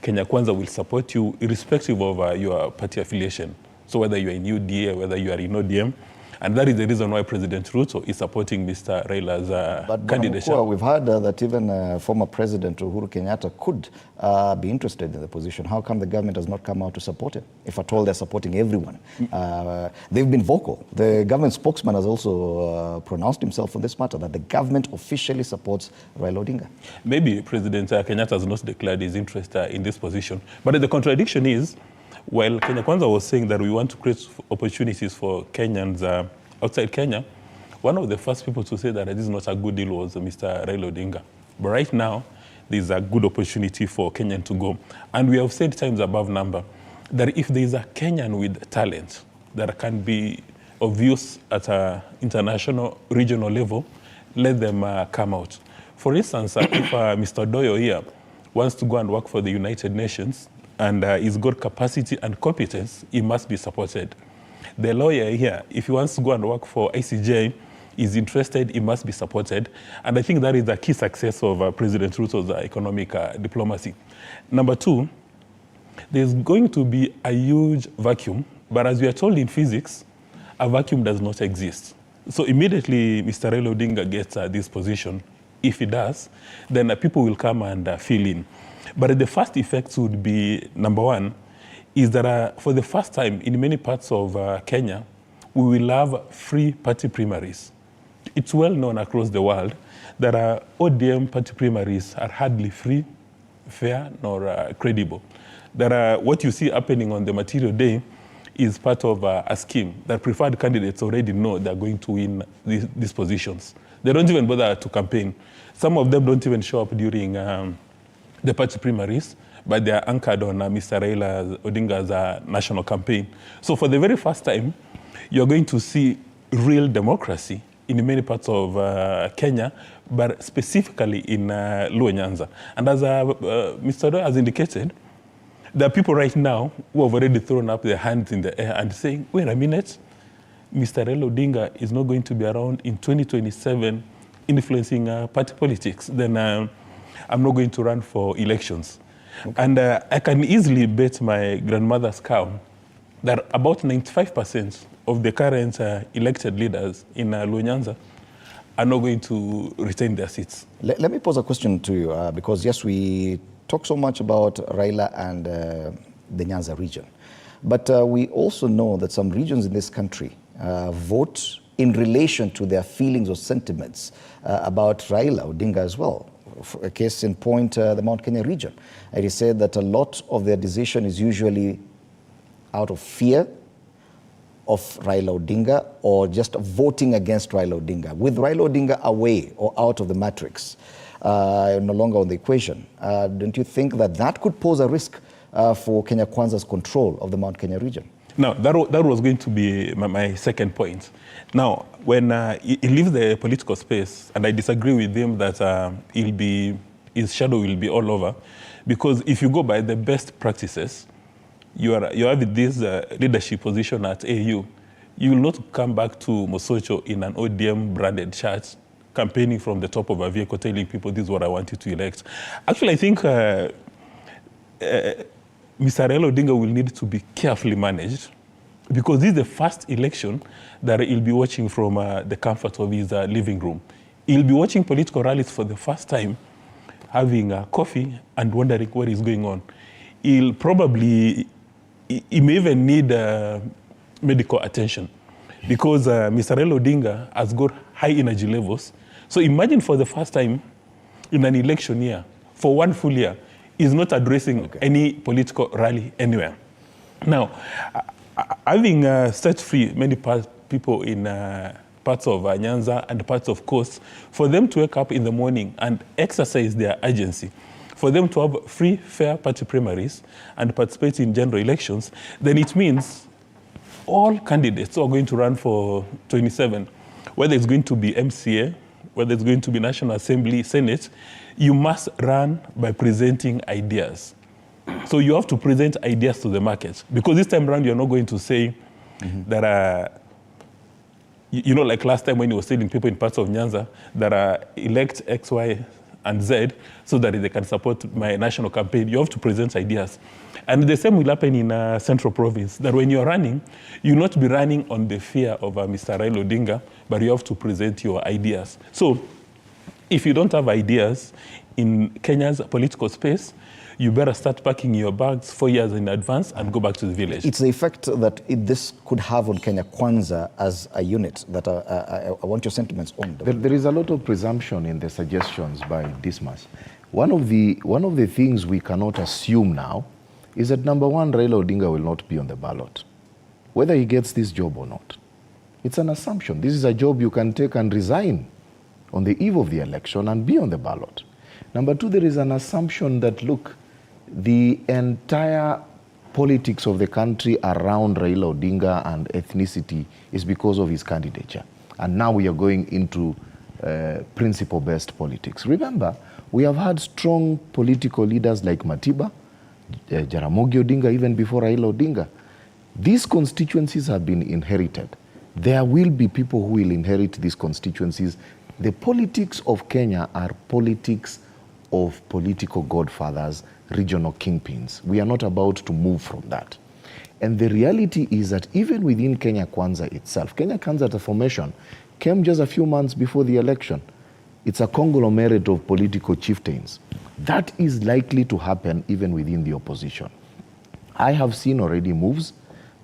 Kenya Kwanza will support you irrespective of your party affiliation. So whether you are in UDA, whether you are in ODM, and that is the reason why President Ruto is supporting Mr. Raila's candidature. But we've heard that even former President Uhuru Kenyatta could be interested in the position. How come the government has not come out to support him? If at all they're supporting everyone. They've been vocal. The government spokesman has also pronounced himself on this matter, that the government officially supports Raila Odinga. Maybe President Kenyatta has not declared his interest in this position. But the contradiction is, while Kenya Kwanza was saying that we want to create opportunities for Kenyans outside Kenya, one of the first people to say that this is not a good deal was Mr. Raila Odinga. But right now, there's a good opportunity for Kenyan to go. And we have said times above number that if there is a Kenyan with talent that can be of use at an international, regional level, let them come out. For instance, if Mr. Doyo here wants to go and work for the United Nations, and he's got capacity and competence, he must be supported. The lawyer here, if he wants to go and work for ICJ, is interested, he must be supported. And I think that is the key success of President Ruto's economic diplomacy. Number two, there's going to be a huge vacuum, but as we are told in physics, a vacuum does not exist. So immediately Mr. Raila Odinga gets this position. If he does, then people will come and fill in. But the first effects would be, number one, is that for the first time in many parts of Kenya, we will have free party primaries. It's well known across the world that ODM party primaries are hardly free, fair, nor credible. That what you see happening on the material day is part of a scheme that preferred candidates already know they're going to win these positions. They don't even bother to campaign. Some of them don't even show up during the party primaries, but they are anchored on Mr. Raila Odinga's national campaign. So for the very first time, you're going to see real democracy in many parts of Kenya, but specifically in Luo Nyanza. And as Mr. Doyle has indicated, there are people right now who have already thrown up their hands in the air and saying, wait a minute, Mr. Raila Odinga is not going to be around in 2027 influencing party politics. Then I'm not going to run for elections. Okay. And I can easily bet my grandmother's cow that about 95% of the current elected leaders in Luo Nyanza are not going to retain their seats. Let me pose a question to you, because yes, we talk so much about Raila and the Nyanza region. But we also know that some regions in this country vote in relation to their feelings or sentiments about Raila Odinga as well. For a case in point, the Mount Kenya region. It is said that a lot of their decision is usually out of fear of Raila Odinga or just voting against Raila Odinga. With Raila Odinga away or out of the matrix, no longer on the equation, don't you think that that could pose a risk for Kenya Kwanza's control of the Mount Kenya region? No, that was going to be my second point. Now, when he leaves the political space, and I disagree with him that his shadow will be all over, because if you go by the best practices, you have this leadership position at AU, you will not come back to Mosocho in an ODM branded shirt, campaigning from the top of a vehicle, telling people this is what I want you to elect. Actually, I think Mr. Raila Odinga will need to be carefully managed, because this is the first election that he'll be watching from the comfort of his living room. He'll be watching political rallies for the first time, having coffee and wondering what is going on. He may even need medical attention because Mr. Raila Odinga has got high energy levels. So imagine for the first time in an election year, for 1 full year, is not addressing any political rally anywhere. Now, having set free many people in parts of Nyanza and parts of Coast, for them to wake up in the morning and exercise their agency, for them to have free, fair party primaries and participate in general elections, then it means all candidates who are going to run for 27, whether it's going to be MCA, whether it's going to be National Assembly, Senate, you must run by presenting ideas. So you have to present ideas to the market. Because this time around, you're not going to say that, you know, like last time when you were telling people in parts of Nyanza that elect X, Y, and Z so that they can support my national campaign. You have to present ideas. And the same will happen in Central Province, that when you're running, you'll not be running on the fear of Mr. Raila Odinga, but you have to present your ideas. So if you don't have ideas in Kenya's political space, you better start packing your bags 4 years in advance and go back to the village. It's the effect that this could have on Kenya Kwanza as a unit that I want your sentiments on. There is a lot of presumption in the suggestions by Dismas. One of the things we cannot assume now is that, number one, Raila Odinga will not be on the ballot, whether he gets this job or not. It's an assumption. This is a job you can take and resign on the eve of the election and be on the ballot. Number two, there is an assumption that, look, the entire politics of the country around Raila Odinga and ethnicity is because of his candidature. And now we are going into principle-based politics. Remember, we have had strong political leaders like Matiba, Jaramogi Odinga, even before Raila Odinga. These constituencies have been inherited. There will be people who will inherit these constituencies. The politics of Kenya are politics of political godfathers, regional kingpins. We are not about to move from that. And the reality is that even within Kenya Kwanza itself, Kenya Kwanza, the formation, came just a few months before the election. It's a conglomerate of political chieftains. That is likely to happen even within the opposition. I have seen already moves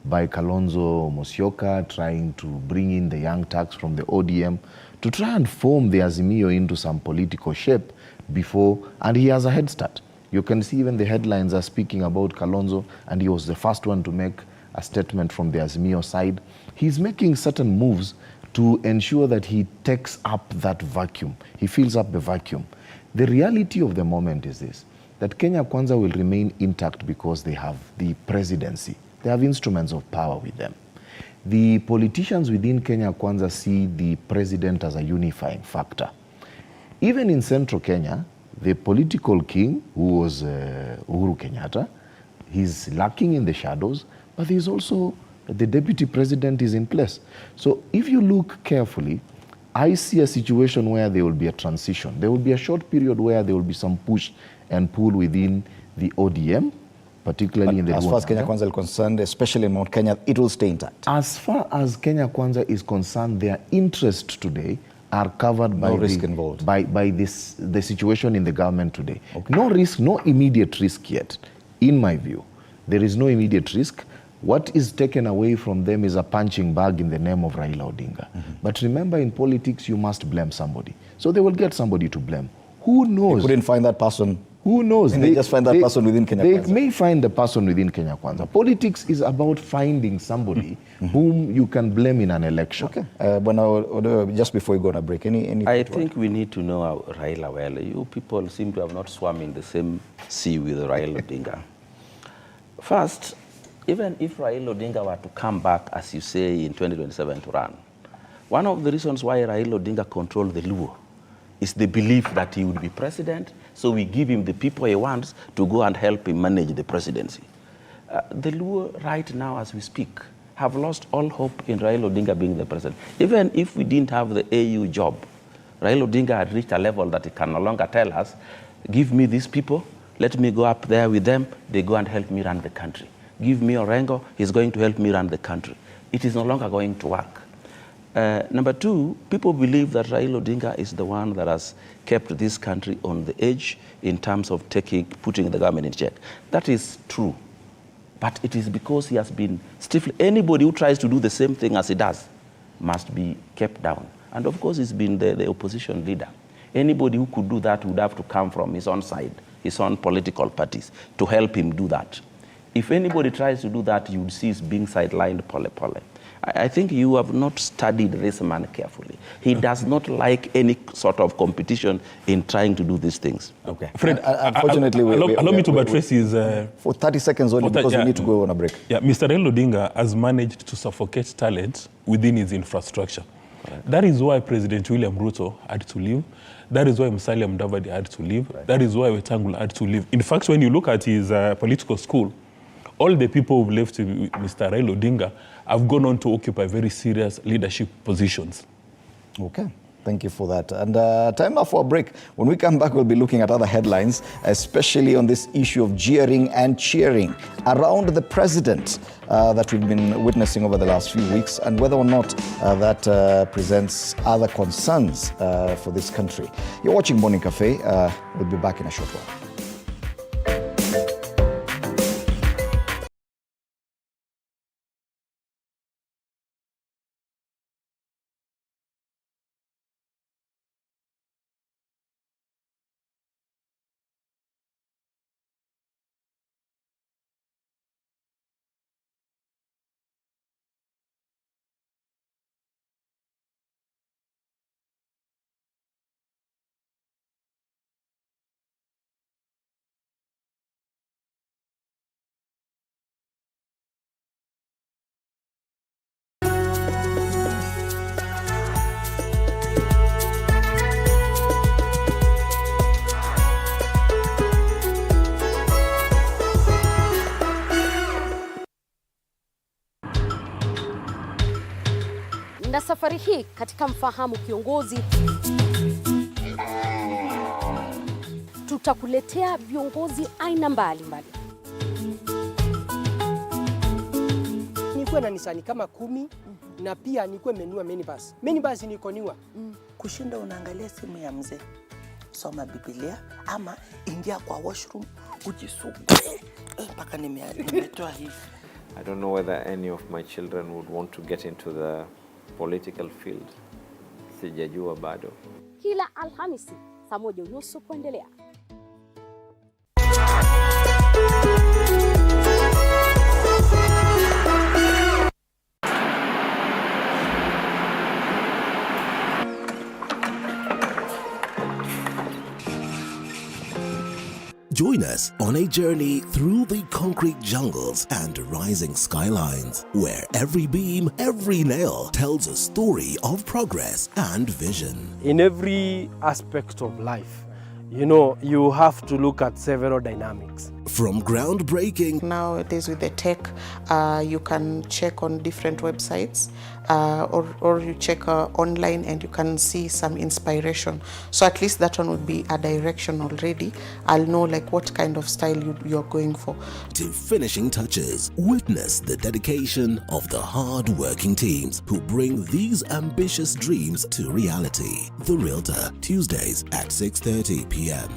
by Kalonzo Musyoka trying to bring in the young turks from the ODM to try and form the Azimio into some political shape before, and he has a head start. You can see even the headlines are speaking about Kalonzo, and he was the first one to make a statement from the Azimio side. He's making certain moves to ensure that he takes up that vacuum. He fills up the vacuum. The reality of the moment is this, that Kenya Kwanza will remain intact because they have the presidency. They have instruments of power with them. The politicians within Kenya Kwanza see the president as a unifying factor. Even in central Kenya, the political king, who was Uhuru Kenyatta, he's lacking in the shadows, but he's also, the deputy president is in place. So if you look carefully, I see a situation where there will be a transition. There will be a short period where there will be some push and pull within the ODM, particularly in the as far as Kenya Kwanza is concerned, especially in Mount Kenya, it will stay intact. As far as Kenya Kwanza is concerned, their interest today are covered by, the situation in the government today. Okay. No risk, no immediate risk yet, in my view. There is no immediate risk. What is taken away from them is a punching bag in the name of Raila Odinga. But remember, in politics, you must blame somebody. So they will get somebody to blame. Who knows? They couldn't find that person. Who knows? They just find that person within Kenya Kwanza. They may find the person within Kenya Kwanza. Politics is about finding somebody whom you can blame in an election. Okay. Just before we go on a break, any I think we need to know Raila well. You people seem to have not swum in the same sea with Raila Odinga. First, even if Raila Odinga were to come back, as you say, in 2027 to run, one of the reasons why Raila Odinga controlled the Luo is the belief that he would be president, so we give him the people he wants to go and help him manage the presidency. The Luo right now, as we speak, have lost all hope in Raila Odinga being the president. Even if we didn't have the AU job, Raila Odinga had reached a level that he can no longer tell us, give me these people, let me go up there with them, they go and help me run the country. Give me Orengo, he's going to help me run the country. It is no longer going to work. Number two, people believe that Raila Odinga is the one that has kept this country on the edge in terms of putting the government in check. That is true. But it is because he has been stiffly. Anybody who tries to do the same thing as he does must be kept down. And of course, he's been the opposition leader. Anybody who could do that would have to come from his own side, his own political parties, to help him do that. If anybody tries to do that, you would see he's being sidelined pole. I think you have not studied this man carefully. He does not like any sort of competition in trying to do these things. Okay. Fred, unfortunately, allow me to buttress his... for 30 seconds only, because we need to go on a break. Yeah, Mr. Raila Odinga has managed to suffocate talent within his infrastructure. Right. That is why President William Ruto had to leave. That is why Musalia Mudavadi had to leave. Right. That is why Wetangula had to leave. In fact, when you look at his political school, all the people who left Mr. Raila Odinga have gone on to occupy very serious leadership positions. Okay. Thank you for that. And time now for a break. When we come back, we'll be looking at other headlines, especially on this issue of jeering and cheering around the president that we've been witnessing over the last few weeks, and whether or not that presents other concerns for this country. You're watching Morning Cafe. We'll be back in a short while. Na safari hii katika Mfahamu Kiongozi tutakuletea viongozi aina mbalimbali. Nikuwe na Nisani kama 10 na pia nikuwe menua minibus. Minibus niko niwa. Kushinda unaangalia simu ya mzee. Soma Biblia ama ingia kwa washroom ujisugue. Mpaka nimetoa hivi. I don't know whether any of my children would want to get into the political field. Sijajua bado. Kila Alhamisi saa 1:30 kuendelea. Join us on a journey through the concrete jungles and rising skylines, where every beam, every nail tells a story of progress and vision. In every aspect of life, you know, you have to look at several dynamics. From groundbreaking... Nowadays with the tech, you can check on different websites or you check online and you can see some inspiration. So at least that one would be a direction already. I'll know like what kind of style you're going for. To finishing touches, witness the dedication of the hard-working teams who bring these ambitious dreams to reality. The Realtor, Tuesdays at 6:30 p.m.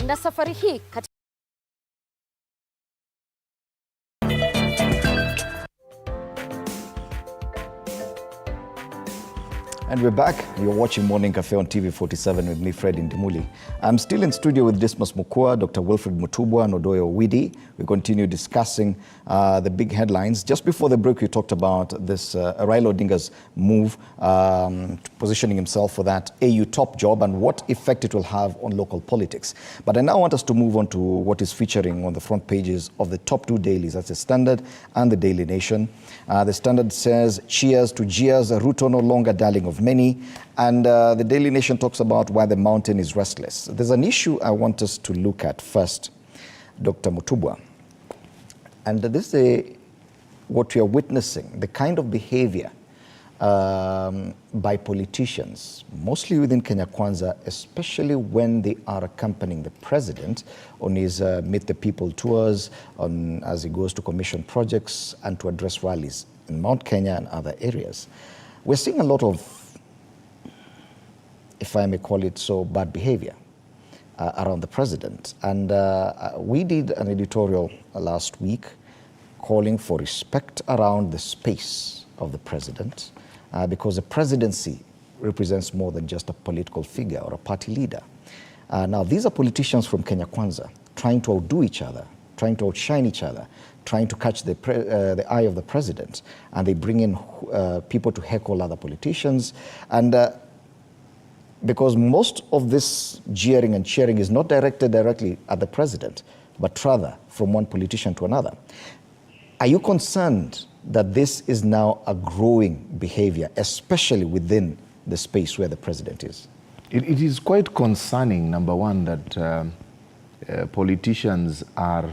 Na safari hii katika And we're back. You're watching Morning Cafe on TV47 with me, Fred Indimuli. I'm still in studio with Dismas Mukua, Dr. Wilfred Mutubwa, and Odoyo Widi. We continue discussing the big headlines. Just before the break, we talked about this Raila Odinga's move, positioning himself for that AU top job and what effect it will have on local politics. But I now want us to move on to what is featuring on the front pages of the top 2 dailies. That's the Standard and the Daily Nation. The Standard says, cheers to jeers, Ruto no longer darling of many. And the Daily Nation talks about why the mountain is restless. There's an issue I want us to look at first, Dr. Mutubwa. And this is what we are witnessing, the kind of behavior by politicians, mostly within Kenya Kwanza, especially when they are accompanying the president on his Meet the People tours, as he goes to commission projects and to address rallies in Mount Kenya and other areas. We're seeing a lot of, if I may call it so, bad behavior around the president. And we did an editorial last week calling for respect around the space of the president, because the presidency represents more than just a political figure or a party leader. Now, these are politicians from Kenya Kwanza trying to outdo each other, trying to outshine each other, trying to catch the eye of the president, and they bring in people to heckle other politicians. And because most of this jeering and cheering is not directed directly at the president, but rather from one politician to another. Are you concerned that this is now a growing behavior, especially within the space where the president is? It is quite concerning, number one, that politicians are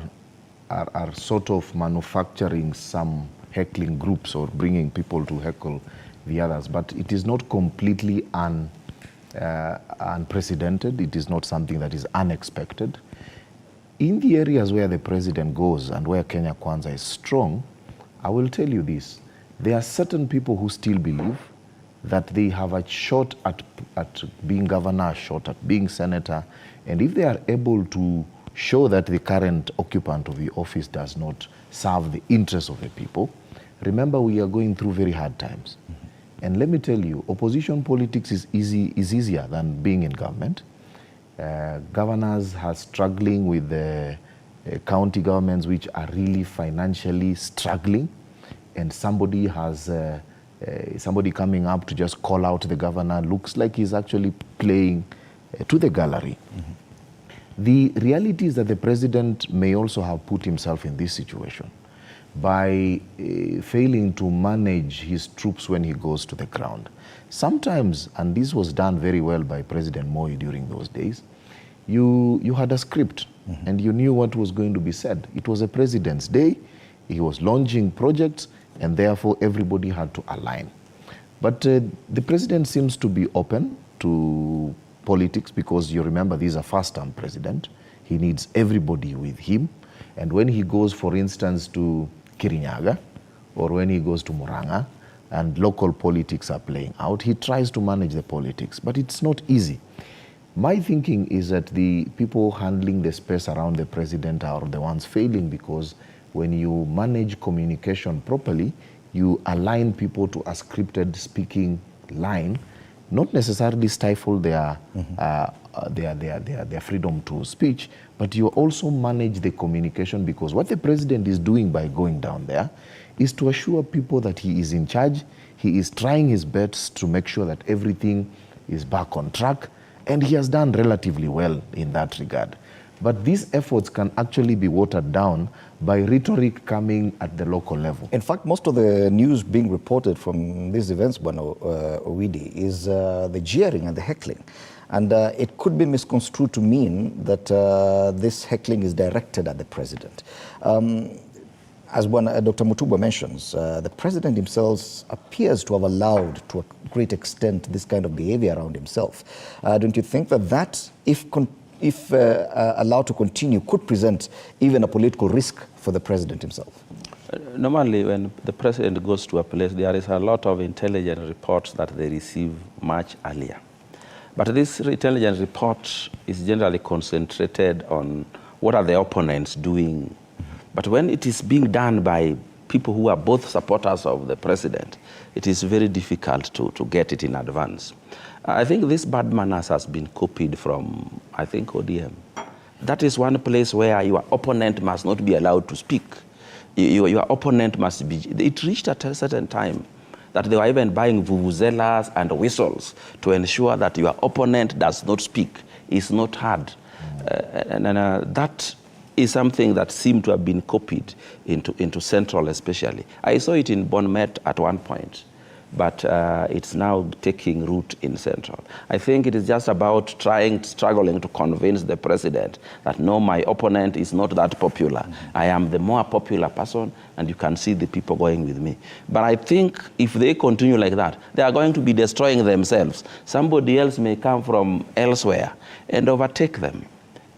sort of manufacturing some heckling groups or bringing people to heckle the others, but it is not completely unprecedented. It is not something that is unexpected. In the areas where the president goes and where Kenya Kwanza is strong, I will tell you this, there are certain people who still believe that they have a shot at being governor, a shot at being senator, and if they are able to show that the current occupant of the office does not serve the interests of the people, remember we are going through very hard times. And let me tell you, opposition politics is easier than being in government. Governors are struggling with the county governments which are really financially struggling, and somebody coming up to just call out the governor looks like he's actually playing to the gallery. The reality is that the president may also have put himself in this situation by failing to manage his troops when he goes to the ground. Sometimes, and this was done very well by President Moi during those days, you had a script and you knew what was going to be said. It was a president's day, he was launching projects, and therefore everybody had to align. But the president seems to be open to politics because you remember this is a first-term president. He needs everybody with him. And when he goes, for instance, to Kirinyaga, or when he goes to Murang'a, and local politics are playing out, he tries to manage the politics, but it's not easy. My thinking is that the people handling the space around the president are the ones failing, because when you manage communication properly, you align people to a scripted speaking line, not necessarily stifle their freedom to speech, but you also manage the communication, because what the president is doing by going down there is to assure people that he is in charge. He is trying his best to make sure that everything is back on track, and he has done relatively well in that regard. But these efforts can actually be watered down by rhetoric coming at the local level. In fact, most of the news being reported from these events, Owidi, is the jeering and the heckling. And it could be misconstrued to mean that this heckling is directed at the president. As Dr. Mutuba mentions, the president himself appears to have allowed, to a great extent, this kind of behavior around himself. Don't you think that if allowed to continue, could present even a political risk for the president himself? Normally, when the president goes to a place, there is a lot of intelligence reports that they receive much earlier. But this intelligence report is generally concentrated on what are the opponents doing. But when it is being done by people who are both supporters of the president, it is very difficult to get it in advance. I think this bad manners has been copied from, I think, ODM. That is one place where your opponent must not be allowed to speak. Your opponent must be... It reached at a certain time that they were even buying vuvuzelas and whistles to ensure that your opponent does not speak, is not heard. That is something that seemed to have been copied into Central especially. I saw it in Bonmet at one point. but it's now taking root in Central. I think it is just about struggling to convince the president that no, my opponent is not that popular. I am the more popular person, and you can see the people going with me. But I think if they continue like that, they are going to be destroying themselves. Somebody else may come from elsewhere and overtake them.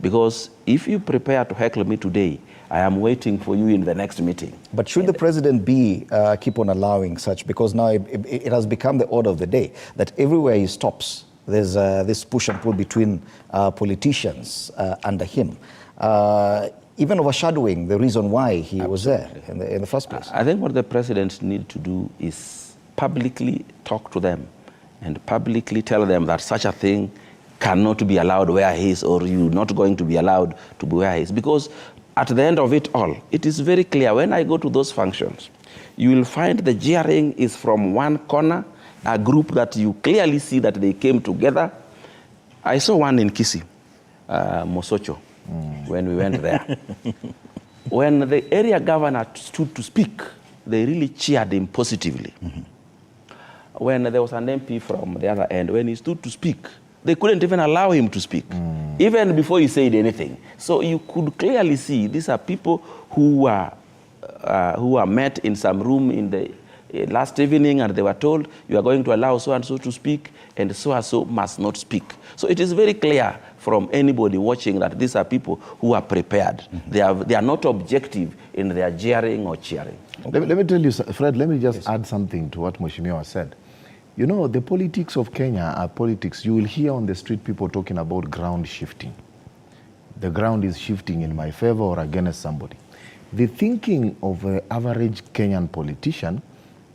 Because if you prepare to heckle me today, I am waiting for you in the next meeting. But should the president keep on allowing such? Because now it has become the order of the day that everywhere he stops, there's this push and pull between politicians under him, even overshadowing the reason why he was there in the first place. I think what the president needs to do is publicly talk to them and publicly tell them that such a thing cannot be allowed where he is, or you're not going to be allowed to be where he is. Because at the end of it all, it is very clear. When I go to those functions, you will find the jeering is from one corner, a group that you clearly see that they came together. I saw one in Kisii, Mosocho, when we went there. When the area governor stood to speak, they really cheered him positively. When there was an MP from the other end, when he stood to speak, they couldn't even allow him to speak, even before he said anything. So you could clearly see these are people who are met in some room in the last evening, and they were told, you are going to allow so-and-so to speak, and so-and-so must not speak. So it is very clear from anybody watching that these are people who are prepared. They are not objective in their jeering or cheering. Let me tell you, Fred, let me just add something to what Mheshimiwa said. You know, the politics of Kenya are politics. You will hear on the street people talking about ground shifting. The ground is shifting in my favor or against somebody. The thinking of an average Kenyan politician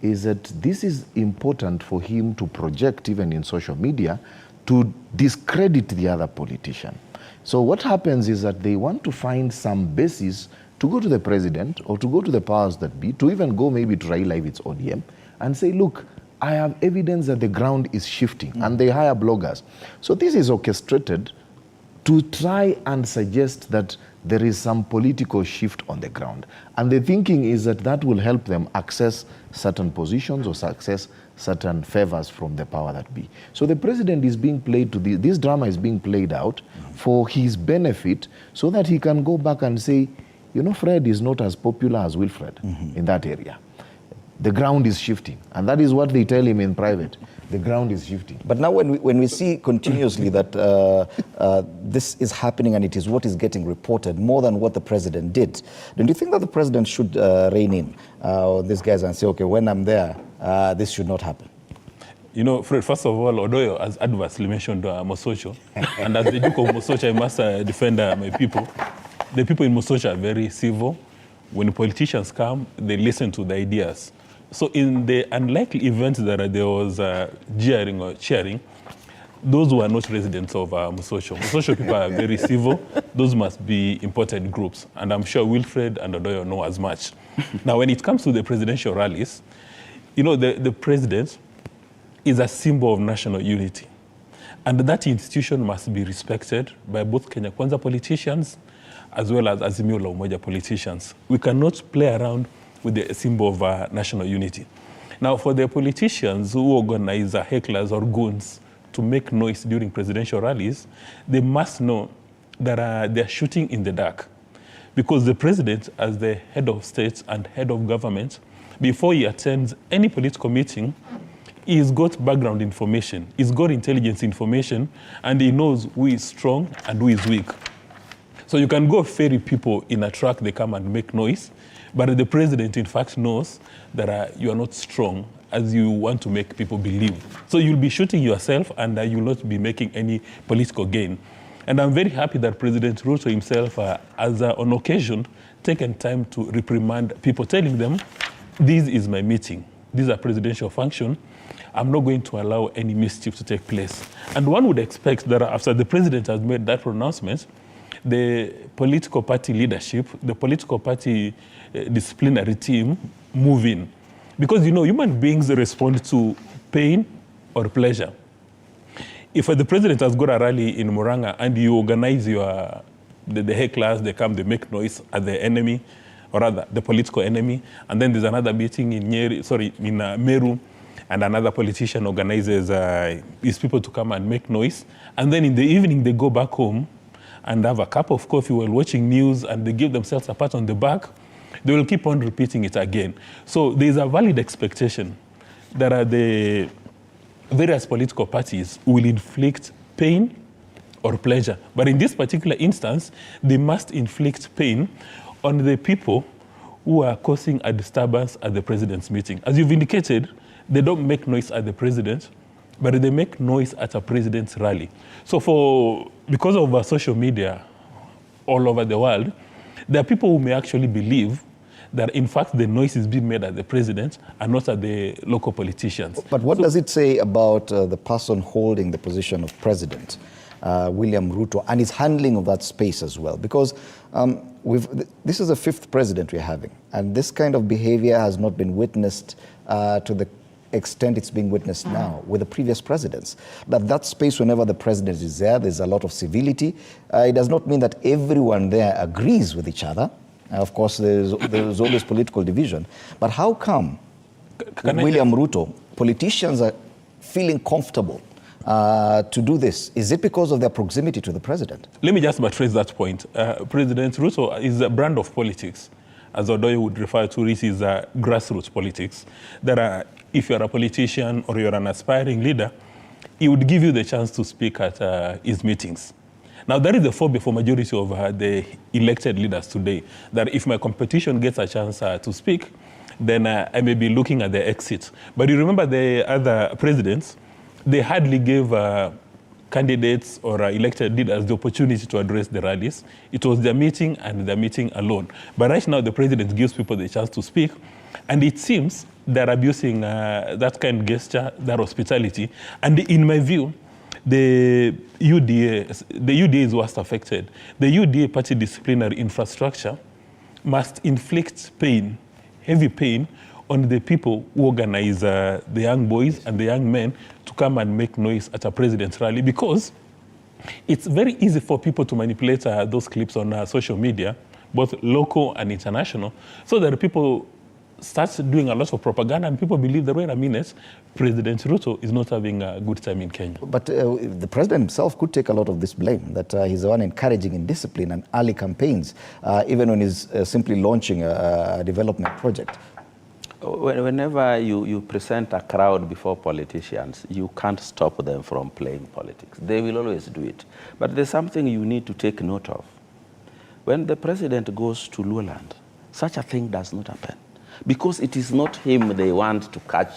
is that this is important for him to project, even in social media, to discredit the other politician. So what happens is that they want to find some basis to go to the president or to go to the powers that be, to even go maybe to Raila if it's ODM, and say, look, I have evidence that the ground is shifting, and they hire bloggers. So this is orchestrated to try and suggest that there is some political shift on the ground. And the thinking is that that will help them access certain positions or access certain favors from the power that be. So the president is being played to this drama is being played out for his benefit, so that he can go back and say, you know, Fred is not as popular as Wilfred in that area. The ground is shifting, and that is what they tell him in private. The ground is shifting. But now when we see continuously that this is happening and it is what is getting reported more than what the president did, don't you think that the president should rein in these guys and say, okay, when I'm there, this should not happen? You know, Fred, first of all, Odoyo has adversely mentioned Mosocho. And as the Duke of Mosocho, I must defend my people. The people in Mosocho are very civil. When politicians come, they listen to the ideas. So in the unlikely event that there was jeering or cheering, those were not residents of Mosocho. Mosocho people are very civil. Those must be important groups. And I'm sure Wilfred and Odoyo know as much. Now, when it comes to the presidential rallies, you know, the president is a symbol of national unity. And that institution must be respected by both Kenya Kwanza politicians as well as Azimio la Umoja politicians. We cannot play around with the symbol of national unity. Now, for the politicians who organize hecklers or goons to make noise during presidential rallies, they must know that they're shooting in the dark. Because the president, as the head of state and head of government, before he attends any political meeting, he's got background information, he's got intelligence information, and he knows who is strong and who is weak. So you can go ferry people in a truck, they come and make noise, but the president, in fact, knows that you are not strong as you want to make people believe. So you'll be shooting yourself, and you'll not be making any political gain. And I'm very happy that President Ruto himself has, on occasion, taken time to reprimand people, telling them, this is my meeting, this is a presidential function, I'm not going to allow any mischief to take place. And one would expect that after the president has made that pronouncement, the political party leadership, the political party disciplinary team move in. Because, you know, human beings respond to pain or pleasure. If the president has got a rally in Muranga and you organize the hecklers, they come, they make noise at the enemy, or rather the political enemy, and then there's another meeting in Meru, and another politician organizes his people to come and make noise. And then in the evening, they go back home and have a cup of coffee while watching news, and they give themselves a pat on the back. They will keep on repeating it again. So there's a valid expectation that the various political parties will inflict pain or pleasure. But in this particular instance, they must inflict pain on the people who are causing a disturbance at the president's meeting. As you've indicated, they don't make noise at the president, but they make noise at a president's rally. So because of social media all over the world, there are people who may actually believe that in fact the noise is being made at the president and not at the local politicians. But what does it say about the person holding the position of president, William Ruto, and his handling of that space as well? Because this is the 5th president we're having, and this kind of behavior has not been witnessed to the extent it's being witnessed now with the previous presidents. That space, whenever the president is there, there's a lot of civility. It does not mean that everyone there agrees with each other. Of course, there's always political division. But how come with William Ruto, politicians are feeling comfortable to do this? Is it because of their proximity to the president? Let me just buttress that point. President Ruto is a brand of politics, as Odoye would refer to it, is grassroots politics. If you're a politician or you're an aspiring leader, he would give you the chance to speak at his meetings. Now, that is the phobia for majority of the elected leaders today, that if my competition gets a chance to speak, then I may be looking at the exit. But you remember the other presidents, they hardly gave candidates or elected leaders the opportunity to address the rallies. It was their meeting and their meeting alone. But right now, the president gives people the chance to speak, and it seems they're abusing that kind of gesture, that hospitality. And in my view, the UDA is worst affected. The UDA party disciplinary infrastructure must inflict pain, heavy pain, on the people who organize the young boys and the young men to come and make noise at a president's rally, because it's very easy for people to manipulate those clips on social media, both local and international, so that people start doing a lot of propaganda and people believe that, wait a minute, President Ruto is not having a good time in Kenya. But the president himself could take a lot of this blame, that he's the one encouraging indiscipline and early campaigns, even when he's simply launching a development project. Whenever you present a crowd before politicians, you can't stop them from playing politics. They will always do it. But there's something you need to take note of. When the president goes to Luoland, such a thing does not happen. Because it is not him they want to catch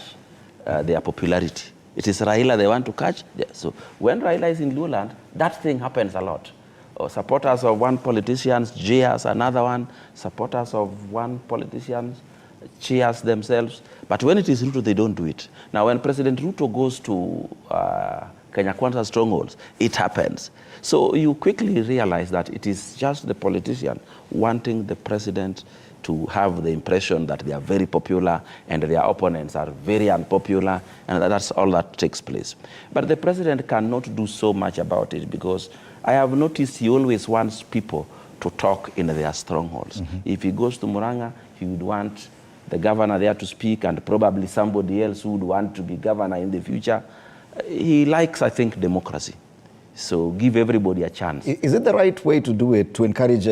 their popularity. It is Raila they want to catch. So when Raila is in Luoland, that thing happens a lot. Supporters of one politician jeers another one. Supporters of one politician cheers themselves. But when it is Ruto, they don't do it. Now, when President Ruto goes to Kenya Kwanza strongholds, it happens. So you quickly realize that it is just the politician wanting the president to have the impression that they are very popular and their opponents are very unpopular, and that's all that takes place. But the president cannot do so much about it, because I have noticed he always wants people to talk in their strongholds. If he goes to Murang'a, he would want the governor there to speak, and probably somebody else who would want to be governor in the future. He likes, I think, democracy. So give everybody a chance. Is it the right way to do it, to encourage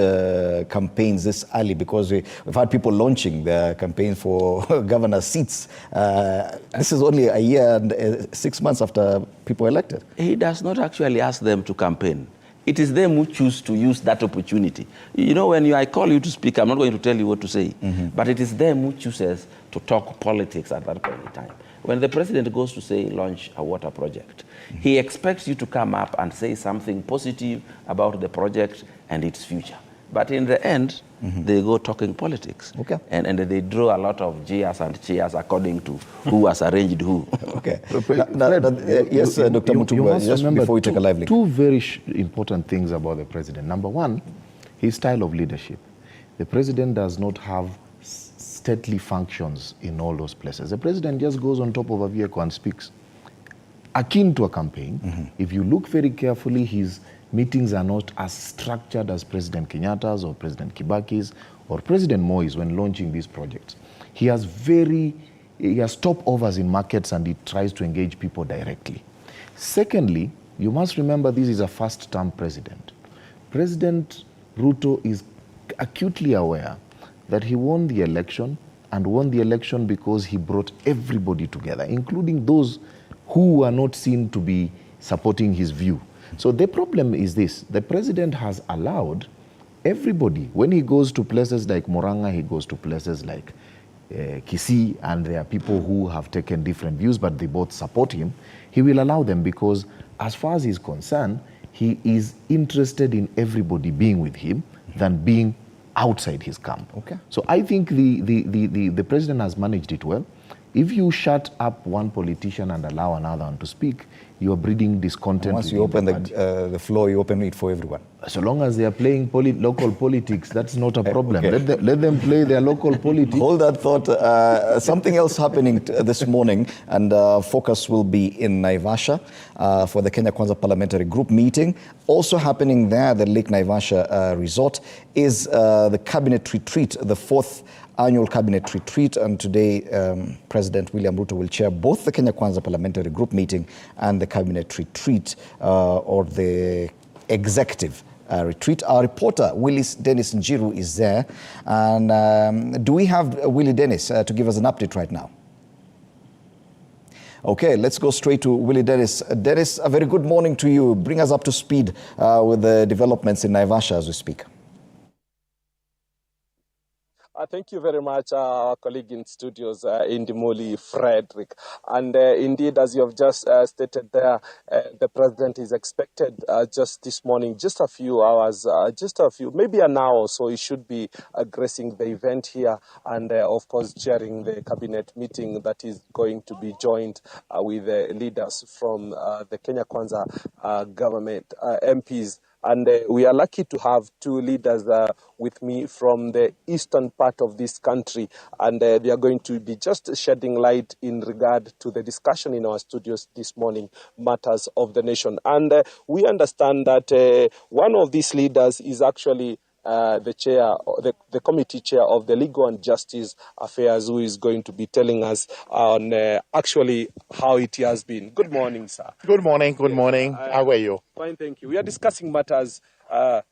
campaigns this early? Because we've had people launching their campaign for governor seats. This is only a year and 6 months after people were elected. He does not actually ask them to campaign. It is them who choose to use that opportunity. You know, when I call you to speak, I'm not going to tell you what to say. But it is them who chooses to talk politics at that point in time. When the president goes to, say, launch a water project, he expects you to come up and say something positive about the project and its future. But in the end, they go talking politics. Okay. And they draw a lot of jeers and cheers according to who has arranged who. Okay. Yes, Dr. Mutuba, just before we take a live link. Two very important things about the president. Number one, his style of leadership. The president does not have stately functions in all those places. The president just goes on top of a vehicle and speaks. Akin to a campaign, if you look very carefully, his meetings are not as structured as President Kenyatta's or President Kibaki's or President Moi's when launching these projects. He has very he has stopovers in markets and he tries to engage people directly. Secondly, you must remember this is a first-term president. President Ruto is acutely aware that he won the election and won the election because he brought everybody together, including those who were not seen to be supporting his view. So the problem is this: the president has allowed everybody, when he goes to places like Murang'a, he goes to places like Kisii, and there are people who have taken different views, but they both support him. He will allow them because, as far as he's concerned, he is interested in everybody being with him than being outside his camp. Okay. So I think the president has managed it well. If you shut up one politician and allow another one to speak, you are breeding discontent. Once you open the floor, you open it for everyone. So long as they are playing local politics, that's not a problem. Okay. Let them play their local politics. Hold that thought. Something else happening this morning, and focus will be in Naivasha for the Kenya Kwanza Parliamentary Group meeting. Also happening there, the Lake Naivasha resort, is the cabinet retreat, the fourth annual cabinet retreat, and today President William Ruto will chair both the Kenya Kwanza Parliamentary Group meeting and the cabinet retreat, or the executive retreat. Our reporter Willis Dennis Njiru is there, and do we have Willie Dennis to give us an update right now? Okay, let's go straight to Willie Dennis. Dennis, a very good morning to you. Bring us up to speed with the developments in Naivasha as we speak. Thank you very much, our colleague in studios, Indimoli Frederick. And indeed, as you have just stated there, the president is expected just this morning, just a few hours, maybe an hour or so. He should be gracing the event here and, of course, chairing the cabinet meeting that is going to be joined with leaders from the Kenya Kwanza government, MPs. And we are lucky to have two leaders with me from the eastern part of this country. And they are going to be just shedding light in regard to the discussion in our studios this morning, matters of the nation. And we understand that one of these leaders is actually the committee chair of the Legal and Justice Affairs, who is going to be telling us on actually how it has been. Good morning, sir. Good morning. Good morning. How are you? Fine, thank you. We are discussing matters,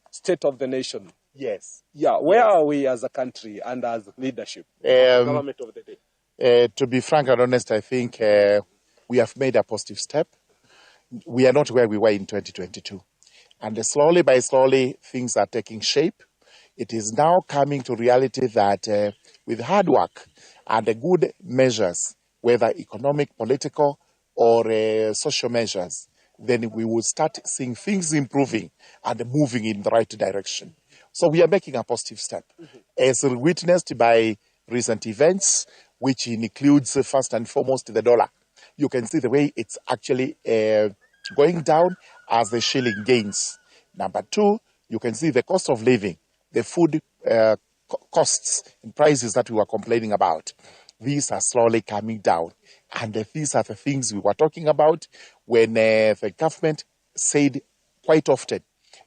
state of the nation. Yes. Yeah. Where are we as a country and as leadership? Government of the day. To be frank and honest, I think we have made a positive step. We are not where we were in 2022. And slowly by slowly, things are taking shape. It is now coming to reality that with hard work and good measures, whether economic, political, or social measures, then we will start seeing things improving and moving in the right direction. So we are making a positive step, as witnessed by recent events, which includes first and foremost the dollar. You can see the way it's actually going down as the shilling gains. Number two, you can see the cost of living, the food costs and prices that we were complaining about. These are slowly coming down. And these are the things we were talking about when the government said quite often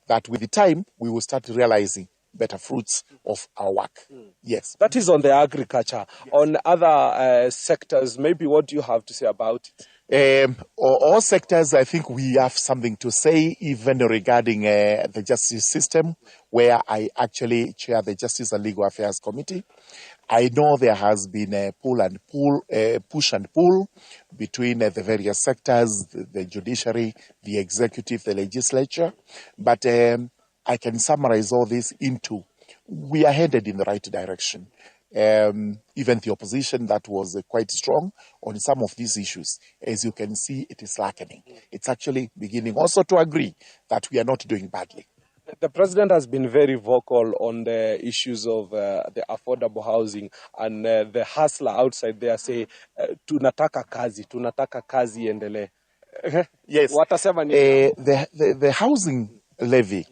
that with the time, we will start realizing better fruits of our work. Yes. That is on the agriculture. Yes. On other sectors, maybe what do you have to say about it? All sectors, I think we have something to say, even regarding the justice system, where I actually chair the Justice and Legal Affairs Committee. I know there has been a push and pull between the various sectors, the judiciary, the executive, the legislature. But I can summarize all this into, we are headed in the right direction. Even the opposition that was quite strong on some of these issues, as you can see, it is slackening. It's actually beginning also to agree that we are not doing badly. The president has been very vocal on the issues of the affordable housing, and the hustler outside there say, tunataka kazi endele. Yes. Watasema ni the housing levy,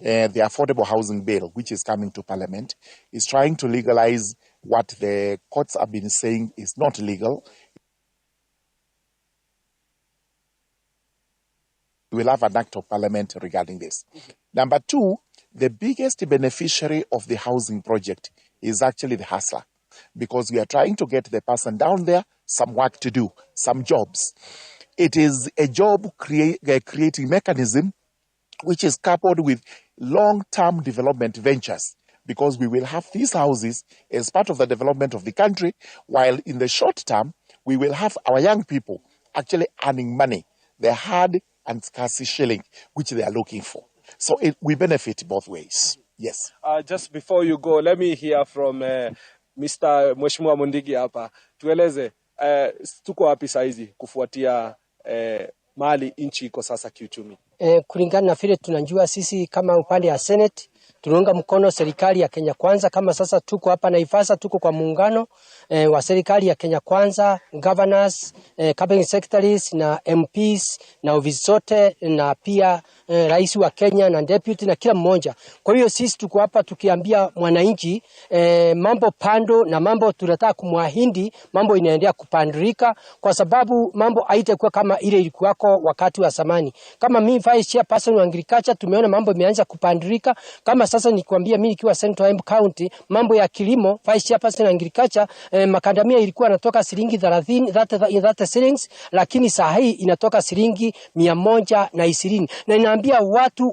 the affordable housing bill, which is coming to parliament, is trying to legalize what the courts have been saying is not legal. We will have an act of parliament regarding this. Number two, the biggest beneficiary of the housing project is actually the hustler. because we are trying to get the person down there some work to do, some jobs. It is a job creating mechanism which is coupled with long-term development ventures, because we will have these houses as part of the development of the country, while in the short term, we will have our young people actually earning money, the hard and scarce shilling, which they are looking for. So we benefit both ways. Yes. Just before you go, let me hear from Mr. Mheshimiwa Mundigi hapa. Tueleze, tuko wapi saizi kufuatia mali nchi iko sasa kiuchumi? Kulingana na vile tunajua sisi kama upande ya Senate tunaunga mkono serikali ya Kenya Kwanza. Kama sasa tuko hapa Naivasha, tuko kwa muungano wa serikali ya Kenya Kwanza, governors, cabinet secretaries na MPs na ofisi zote, na pia rais wa Kenya na deputy na kila mmoja. Kwa hiyo sisi tuko hapa tukiambia mwananchi mambo pando na mambo tunataka kumwahidi, mambo inaendelea kupandrika, kwa sababu mambo haitakuwa kama ile ilikuwako wakati wa zamani. Kama mimi vice chairperson wa agriculture, tumeona mambo imeanza kupandrika. Kama sasa nikwambia mimi nikiwa Central Embu County, mambo ya kilimo, vice chairperson wa agriculture, makandamia ilikuwa inatoka shilingi 30 shillings, lakini saa hii inatoka shilingi 120. Na inaambia watu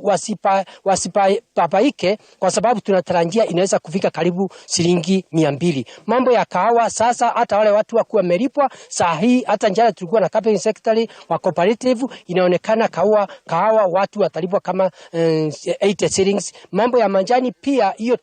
wasipapaike, kwa sababu tunatarajia inaweza kufika karibu shilingi 200. Mambo ya kahawa sasa, hata wale watu wakuwa melipwa saa hii, hata njana tulikuwa na cabinet secretary wa cooperative, inaonekana kahawa watu watalipwa kama 80 shillings. Mambo ya manjani pia hiyo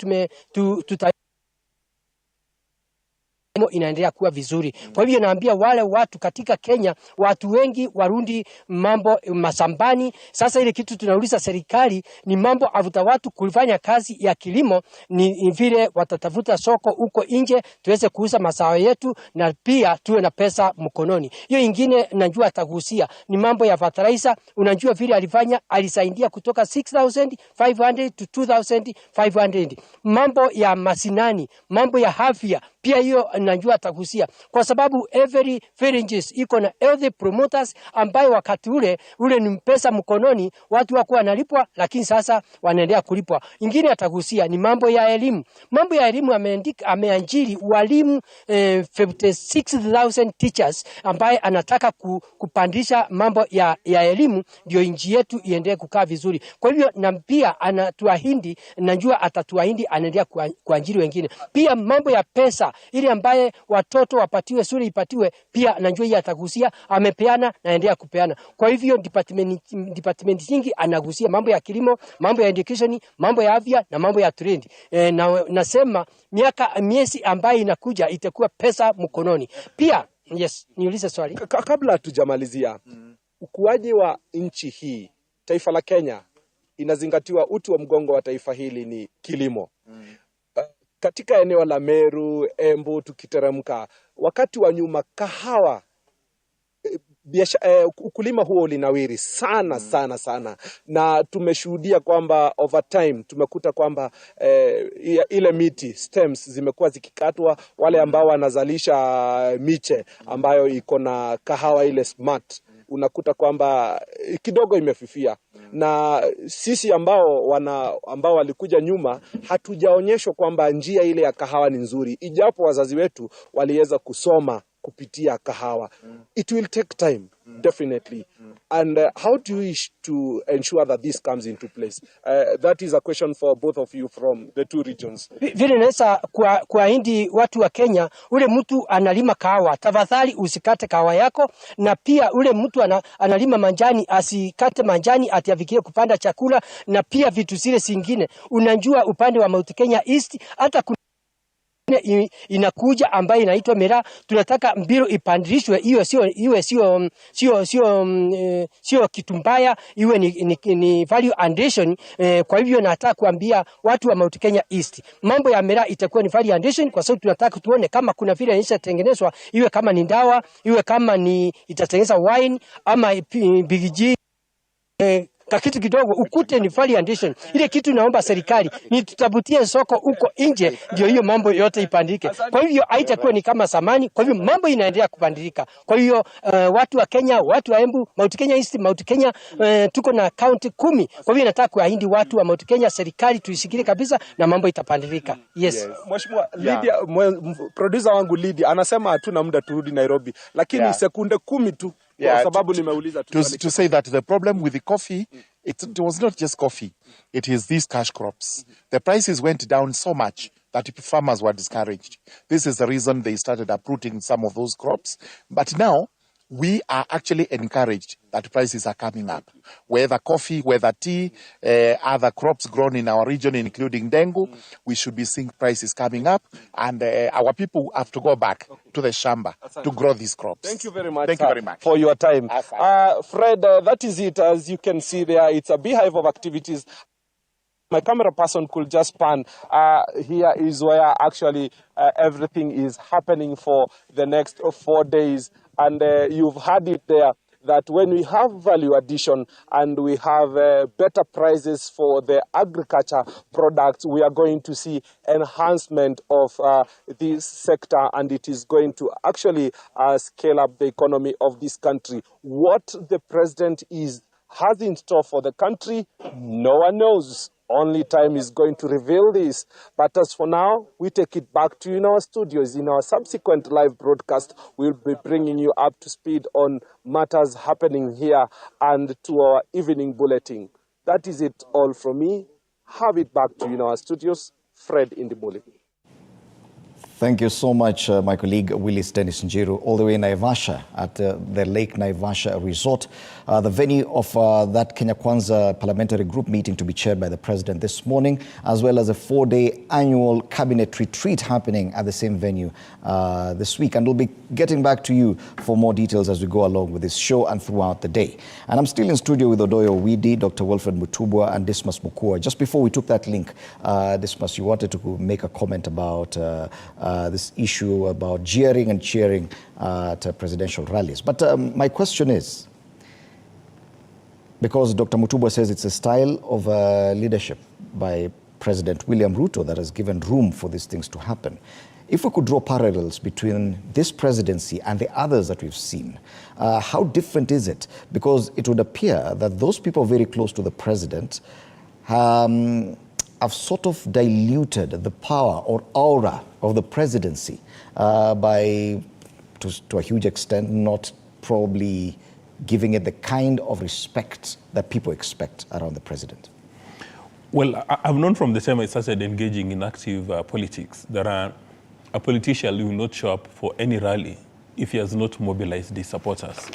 inaendelea kuwa vizuri. Kwa hivyo naambia wale watu katika Kenya, watu wengi warundi mambo masambani. Sasa ile kitu tunauliza serikali ni mambo avuta watu kufanya kazi ya kilimo, ni vile watatafuta soko huko nje tuweze kuuza mazao yetu na pia tuwe na pesa mkononi. Hiyo ingine najua atagusia ni mambo ya fertilizer. Unajua vile alifanya, alisaidia kutoka 6,500 to 2,500. Mambo ya masinani, mambo ya afya pia hiyo najua atagusia, kwa sababu every villages iko na health promoters ambayo wakati ule ni pesa mkononi, watu wako wanalipwa, lakini sasa wanaendelea kulipwa. Ingine atagusia ni mambo ya elimu. Mambo ya elimu ameajiri walimu 56,000 teachers ambaye anataka kupandisha mambo ya elimu ndio nchi yetu iendelee kukaa vizuri. Kwa hivyo na pia anatuahidi, najua atatuahidi anaendelea kuajiri wengine. Pia mambo ya pesa ili ambaye watoto wapatiwe, shule ipatiwe, pia najua yeye atagusia, amepeana na endelea kupeana. Kwa hivyo department nyingi anagusia mambo ya kilimo, mambo ya education, mambo ya afya na mambo ya trade. Na nasema miezi ambayo inakuja itakuwa pesa mkononi. Pia yes, niulize swali. Kabla tujamalizia, ukuaji wa nchi hii, taifa la Kenya, inazingatiwa uti wa mgongo wa taifa hili ni kilimo. Katika eneo la Meru, Embu, tukiteremka, wakati wa nyuma kahawa, ukulima huo ulinawiri sana, na tumeshuhudia kwamba over time tumekuta kwamba ile miti stems zimekuwa zikikatwa, wale ambao wanazalisha miche ambayo iko na kahawa ile smart, unakuta kwamba kidogo imefifia. Na sisi ambao walikuja nyuma hatujaonyeshwa kwamba njia ile ya kahawa ni nzuri, ijapo wazazi wetu waliweza kusoma kupitia kahawa. It will take time, definitely. And how do you wish to ensure that this comes into place? That is a question for both of you from the two regions. Vile naweza kuahidi watu wa Kenya, ule mtu analima kahawa, tafadhali usikate kahawa yako, na pia ule mtu analima manjani asikate manjani atiafikie kupanda chakula na pia vitu zile zingine. Unajua upande wa Mount Kenya East hata inakuja ambayo inaitwa mera, tunataka mbilo ipandishwe, sio kitu mbaya, iwe ni value addition. Kwa hivyo nataka kuambia watu wa Mount Kenya East, mambo ya mera itakuwa ni value addition, kwa sababu tunataka tuone kama kuna vile inatengenezwa, iwe kama ni dawa, iwe kama ni itatengeneza wine ama bigiji kakitu kidogo ukute ni value addition. Ile kitu naomba serikali ni tutabutie soko huko nje, ndio hiyo mambo yote ipandike. Kwa hivyo haitakuwa ni kama zamani. Kwa hivyo mambo inaendelea kubadilika. Kwa hiyo watu wa Kenya, watu wa Embu, Mount Kenya East, Mount Kenya, tuko na kaunti 10. Kwa hivyo nataka kuahidi watu wa Mount Kenya, serikali tuisikilie kabisa na mambo itapandilika. Yes. Mheshimiwa Lydia, producer wangu Lydia anasema hatuna muda turudi Nairobi, lakini sekunde 10 tu kwa sababu nimeuliza to say that the problem with the coffee, it was not just coffee, it is these cash crops. The prices went down so much that farmers were discouraged. This is the reason they started uprooting some of those crops. But now we are actually encouraged that prices are coming up. Whether coffee, whether tea, other crops grown in our region, including dengu, we should be seeing prices coming up, and our people have to go back to the shamba to grow these crops. Thank you very much. Thank you very much for your time. Fred, that is it. As you can see there, it's a beehive of activities. My camera person could just pan. Here is where actually everything is happening for the next 4 days. And you've heard it there, that when we have value addition and we have better prices for the agriculture products, we are going to see enhancement of this sector, and it is going to actually scale up the economy of this country. What the president has in store for the country, no one knows. Only time is going to reveal this. But as for now, we take it back to you in our studios. In our subsequent live broadcast, we'll be bringing you up to speed on matters happening here and to our evening bulletin. That is it all from me. Have it back to you in our studios. Fred in the bulletin. Thank you so much, my colleague Willis Dennis Njiru, all the way in Naivasha at the Lake Naivasha Resort, the venue of that Kenya Kwanza parliamentary group meeting to be chaired by the president this morning, as well as a 4-day annual cabinet retreat happening at the same venue this week. And we'll be getting back to you for more details as we go along with this show and throughout the day. And I'm still in studio with Odoyo Widi, Dr. Wilfred Mutubwa, and Dismas Mukua. Just before we took that link, Dismas, you wanted to make a comment about this issue about jeering and cheering at presidential rallies. But my question is, because Dr. Mutubwa says it's a style of leadership by President William Ruto that has given room for these things to happen. If we could draw parallels between this presidency and the others that we've seen, how different is it? Because it would appear that those people very close to the president have sort of diluted the power or aura of the presidency by, to a huge extent, not probably giving it the kind of respect that people expect around the president. Well, I've known from the time I started engaging in active politics that a politician will not show up for any rally if he has not mobilized the supporters.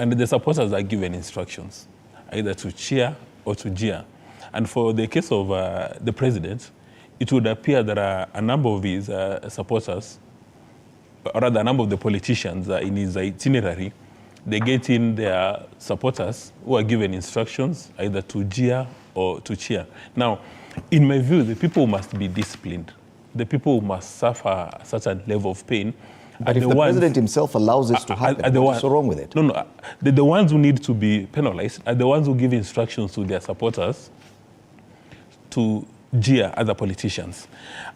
And the supporters are given instructions, either to cheer or to jeer. And for the case of the president, it would appear that a number of his supporters, or rather a number of the politicians in his itinerary, they get in their supporters who are given instructions either to jeer or to cheer. Now, in my view, the people must be disciplined. The people must suffer a certain level of pain. But if the president himself allows this to happen, what's so wrong with it? No. The ones who need to be penalized are the ones who give instructions to their supporters to jeer other politicians.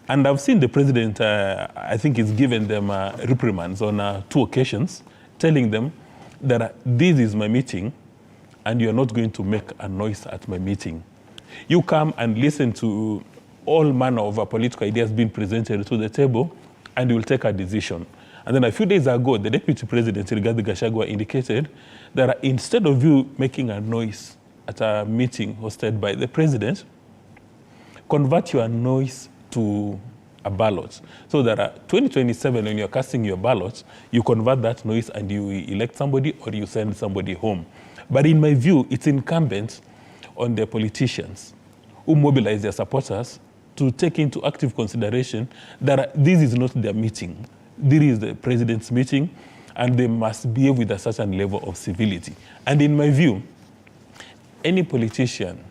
And I've seen the president, I think he's given them reprimands on 2 occasions, telling them that this is my meeting and you're not going to make a noise at my meeting. You come and listen to all manner of political ideas being presented to the table and you'll take a decision. And then a few days ago, the deputy president, Rigathi Gachagua, indicated that instead of you making a noise at a meeting hosted by the president, convert your noise to a ballot. So that 2027, when you're casting your ballot, you convert that noise and you elect somebody or you send somebody home. But in my view, it's incumbent on the politicians who mobilize their supporters to take into active consideration that this is not their meeting. This is the president's meeting, and they must behave with a certain level of civility. And in my view, any politician,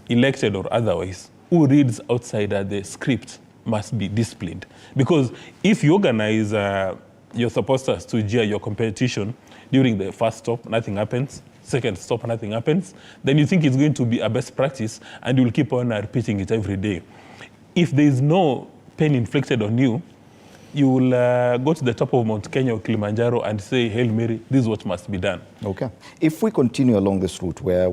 elected or otherwise, who reads outside the script must be disciplined. Because if you organize your supporters to jeer your competition during the first stop, nothing happens. second stop, nothing happens, then you think it's going to be a best practice and you'll keep on repeating it every day. If there is no pain inflicted on you, you will go to the top of Mount Kenya or Kilimanjaro and say, Hail Mary, this is what must be done. Okay. If we continue along this route where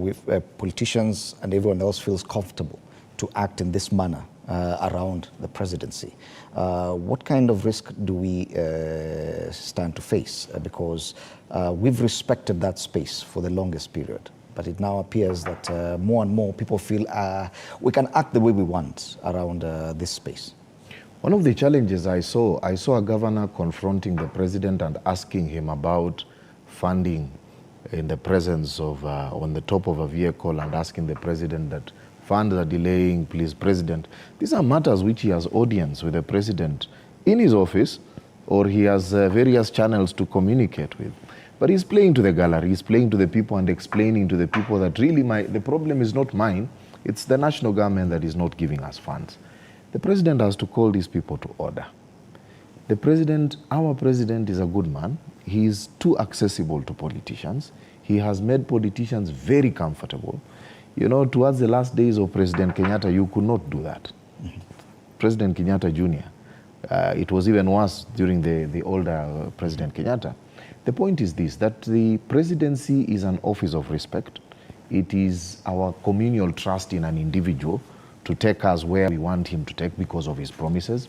politicians and everyone else feels comfortable to act in this manner around the presidency, what kind of risk do we stand to face? Because we've respected that space for the longest period, but it now appears that more and more people feel we can act the way we want around this space. One of the challenges I saw a governor confronting the president and asking him about funding in the presence of, on the top of a vehicle, and asking the president that funds are delaying, please, president. These are matters which he has audience with the president in his office, or he has various channels to communicate with. But he's playing to the gallery, he's playing to the people and explaining to the people that really the problem is not mine, it's the national government that is not giving us funds. The president has to call these people to order. The president, our president, is a good man. He is too accessible to politicians. He has made politicians very comfortable. You know, towards the last days of President Kenyatta, you could not do that. President Kenyatta Jr., it was even worse during the older President Kenyatta. The point is this, that the presidency is an office of respect. It is our communal trust in an individual to take us where we want him to take because of his promises.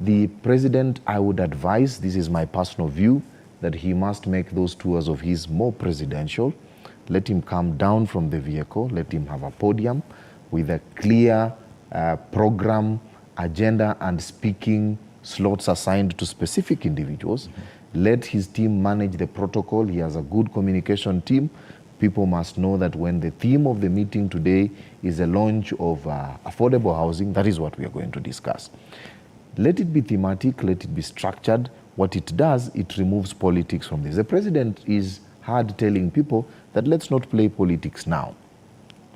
The president, I would advise, this is my personal view, that he must make those tours of his more presidential. Let him come down from the vehicle, let him have a podium with a clear program, agenda, and speaking slots assigned to specific individuals. Let his team manage the protocol. He has a good communication team. People must know that when the theme of the meeting today is a launch of affordable housing, that is what we are going to discuss. Let it be thematic, let it be structured. What it does, it removes politics from this. The president is hard telling people that let's not play politics now,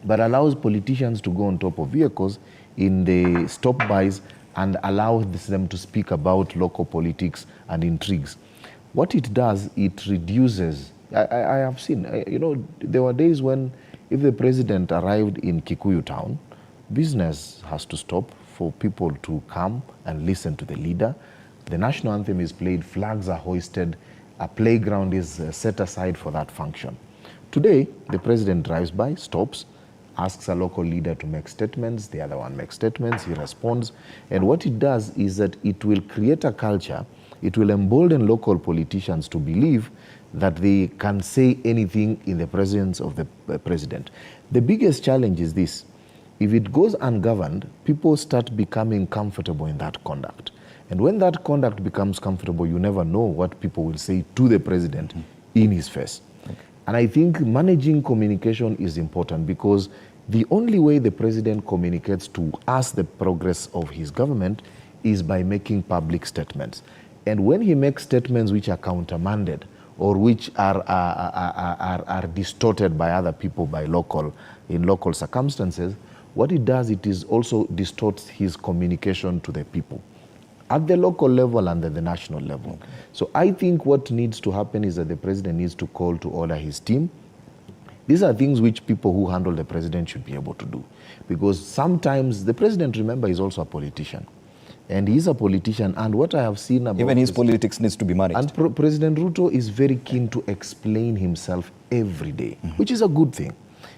but allows politicians to go on top of vehicles in the stop-bys and allows them to speak about local politics and intrigues. What it does, it reduces. I have seen, you know, there were days when if the president arrived in Kikuyu town, business has to stop for people to come and listen to the leader. The national anthem is played, flags are hoisted, a playground is set aside for that function. Today, the president drives by, stops, asks a local leader to make statements, the other one makes statements, he responds. And what it does is that it will create a culture, it will embolden local politicians to believe that they can say anything in the presence of the president. The biggest challenge is this. If it goes ungoverned, people start becoming comfortable in that conduct. And when that conduct becomes comfortable, you never know what people will say to the president in his face. And I think managing communication is important, because the only way the president communicates to us the progress of his government is by making public statements. And when he makes statements which are countermanded or which are distorted by other people in local circumstances, what it does, it is also distorts his communication to the people at the local level and at the national level. Okay. So I think what needs to happen is that the president needs to call to order his team. These are things which people who handle the president should be able to do. Because sometimes the president, remember, is also a politician. And he's a politician, and what I have seen about... Even his politics needs to be managed. And President Ruto is very keen to explain himself every day, which is a good thing.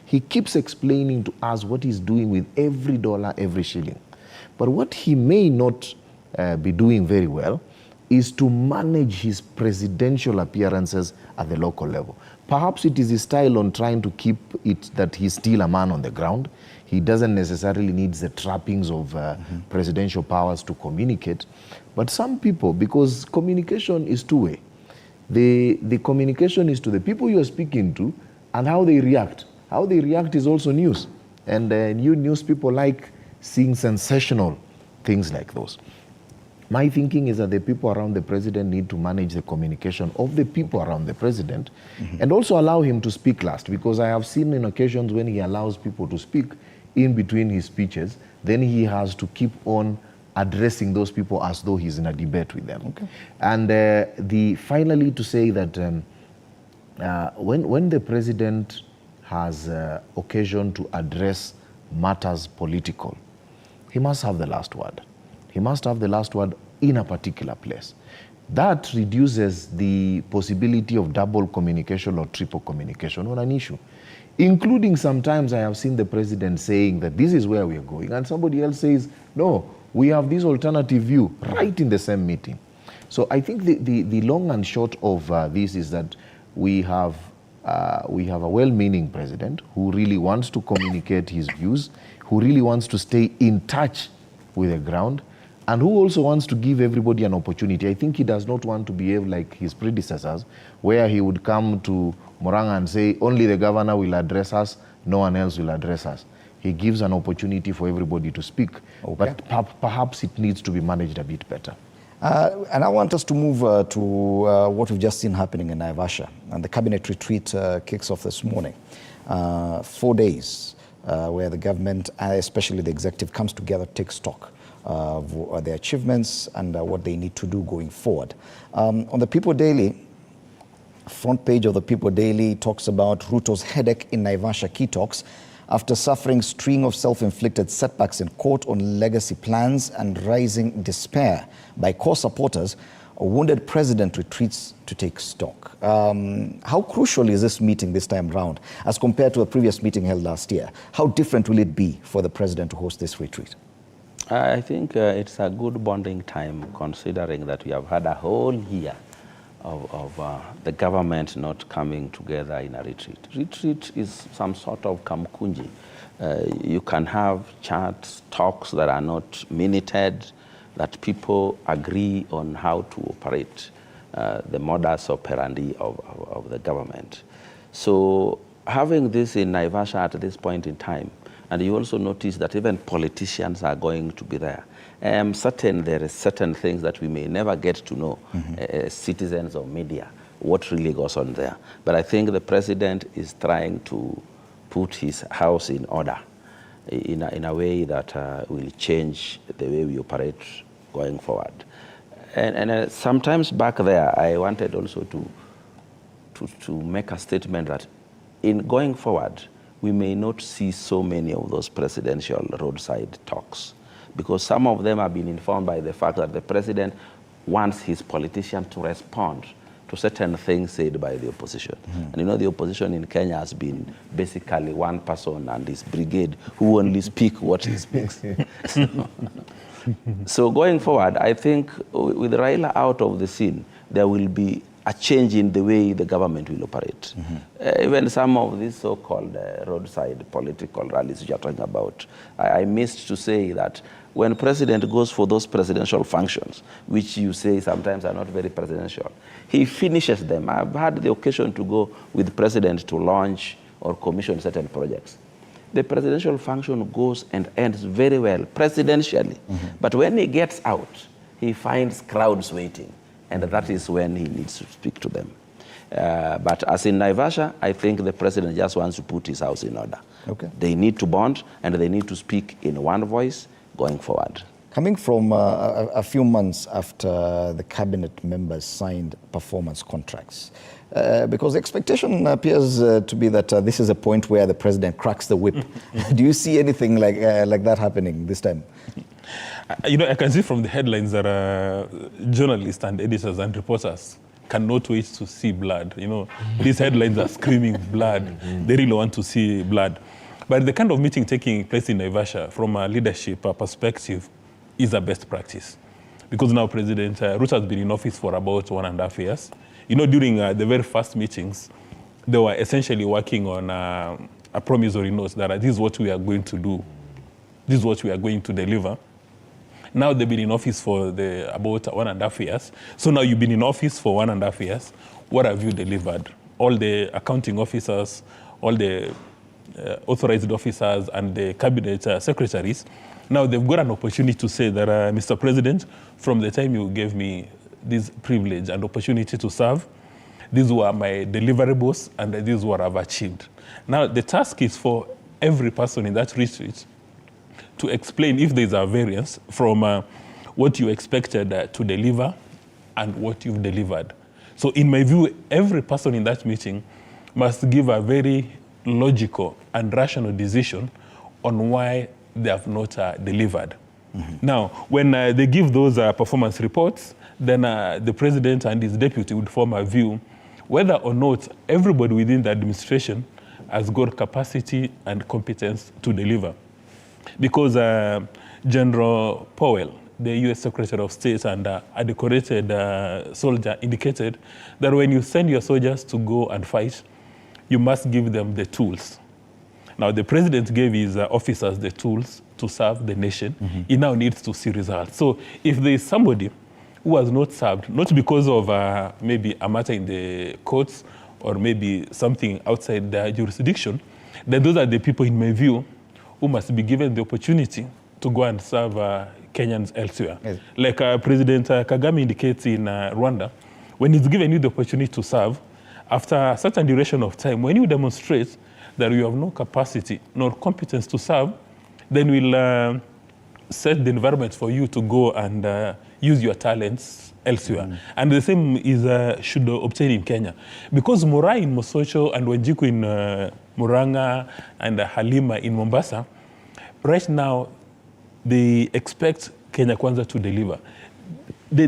He keeps explaining to us what he's doing with every dollar, every shilling. But what he may not be doing very well is to manage his presidential appearances at the local level. Perhaps it is his style on trying to keep it that he's still a man on the ground. He doesn't necessarily need the trappings of presidential powers to communicate. But some people, because communication is two-way, the communication is to the people you're speaking to and how they react. How they react is also news. And news people like seeing sensational things like those. My thinking is that the people around the president need to manage the communication of the people around the president and also allow him to speak last, because I have seen in occasions when he allows people to speak in between his speeches, then he has to keep on addressing those people as though he's in a debate with them. Okay. And finally to say that when the president has occasion to address matters political, he must have the last word. He must have the last word in a particular place. That reduces the possibility of double communication or triple communication on an issue. Including sometimes I have seen the president saying that this is where we are going, and somebody else says, no, we have this alternative view right in the same meeting. So I think the long and short of this is that we have a well-meaning president who really wants to communicate his views, who really wants to stay in touch with the ground, and who also wants to give everybody an opportunity. I think he does not want to behave like his predecessors, where he would come to Moranga and say, only the governor will address us, no one else will address us. He gives an opportunity for everybody to speak, but perhaps it needs to be managed a bit better. And I want us to move to what we've just seen happening in Naivasha. And the cabinet retreat kicks off this morning. 4 days where the government, especially the executive, comes together to take stock of their achievements and what they need to do going forward. On the People Daily, front page of the People Daily talks about Ruto's headache in Naivasha key talks after suffering string of self-inflicted setbacks in court on legacy plans and rising despair by core supporters. A wounded president retreats to take stock. How crucial is this meeting this time round as compared to a previous meeting held last year? How different will it be for the president to host this retreat? I think it's a good bonding time, considering that we have had a whole year of the government not coming together in a retreat. Retreat is some sort of kamkunji. You can have chats, talks that are not minuted, that people agree on how to operate the modus operandi of the government. So having this in Naivasha at this point in time, and you also notice that even politicians are going to be there. I am certain there are certain things that we may never get to know, citizens or media, what really goes on there. But I think the president is trying to put his house in order in a way that will change the way we operate going forward. And sometimes back there, I wanted also to make a statement that in going forward, we may not see so many of those presidential roadside talks, because some of them have been informed by the fact that the president wants his politicians to respond to certain things said by the opposition. And you know, the opposition in Kenya has been basically one person and his brigade who only speak what he speaks. So going forward, I think with Raila out of the scene, there will be a change in the way the government will operate. Even some of these so-called roadside political rallies which you are talking about, I missed to say that when president goes for those presidential functions, which you say sometimes are not very presidential, he finishes them. I've had the occasion to go with the president to launch or commission certain projects. The presidential function goes and ends very well, presidentially. But when he gets out, he finds crowds waiting. And that is when he needs to speak to them. But as in Naivasha, I think the president just wants to put his house in order. They need to bond, and they need to speak in one voice going forward. Coming from a few months after the cabinet members signed performance contracts, because the expectation appears to be that this is a point where the president cracks the whip. Do you see anything like that happening this time? You know, I can see from the headlines that journalists and editors and reporters cannot wait to see blood. You know, these headlines are screaming blood. They really want to see blood. But the kind of meeting taking place in Naivasha, from a leadership perspective, is a best practice. Because now President Ruto has been in office for about 1.5 years. You know, during the very first meetings, they were essentially working on a promissory note that this is what we are going to do. This is what we are going to deliver. Now they've been in office for about 1.5 years. So now you've been in office for 1.5 years. What have you delivered? All the accounting officers, all the authorized officers and the cabinet secretaries, now they've got an opportunity to say that, Mr. President, from the time you gave me this privilege and opportunity to serve, these were my deliverables and this is what I've achieved. Now the task is for every person in that retreat to explain if there's a variance from what you expected to deliver and what you've delivered. So in my view, every person in that meeting must give a very logical and rational decision on why they have not delivered. Now, when they give those performance reports, then the president and his deputy would form a view whether or not everybody within the administration has got capacity and competence to deliver. Because General Powell, the U.S. Secretary of State and a decorated soldier, indicated that when you send your soldiers to go and fight, you must give them the tools. Now, the president gave his officers the tools to serve the nation. He now needs to see results. So if there is somebody who has not served, not because of maybe a matter in the courts or maybe something outside their jurisdiction, then those are the people, in my view, who must be given the opportunity to go and serve Kenyans elsewhere. Yes. Like President Kagame indicates in Rwanda, when he's given you the opportunity to serve, after a certain duration of time, when you demonstrate that you have no capacity nor competence to serve, then we'll set the environment for you to go and use your talents elsewhere. And the same is should obtain in Kenya. Because Morai in Mosocho and Wanjiku in Murang'a and Halima in Mombasa, right now, they expect Kenya Kwanza to deliver. They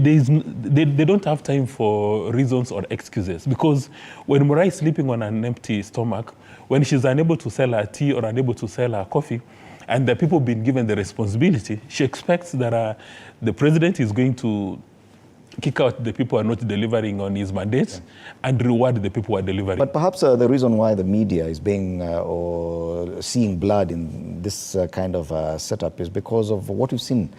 don't have time for reasons or excuses, because when Morai is sleeping on an empty stomach, when she's unable to sell her tea or unable to sell her coffee, and the people being given the responsibility, she expects that the president is going to kick out the people who are not delivering on his mandate and reward the people who are delivering. But perhaps the reason why the media is being or seeing blood in this kind of setup is because of what we've seen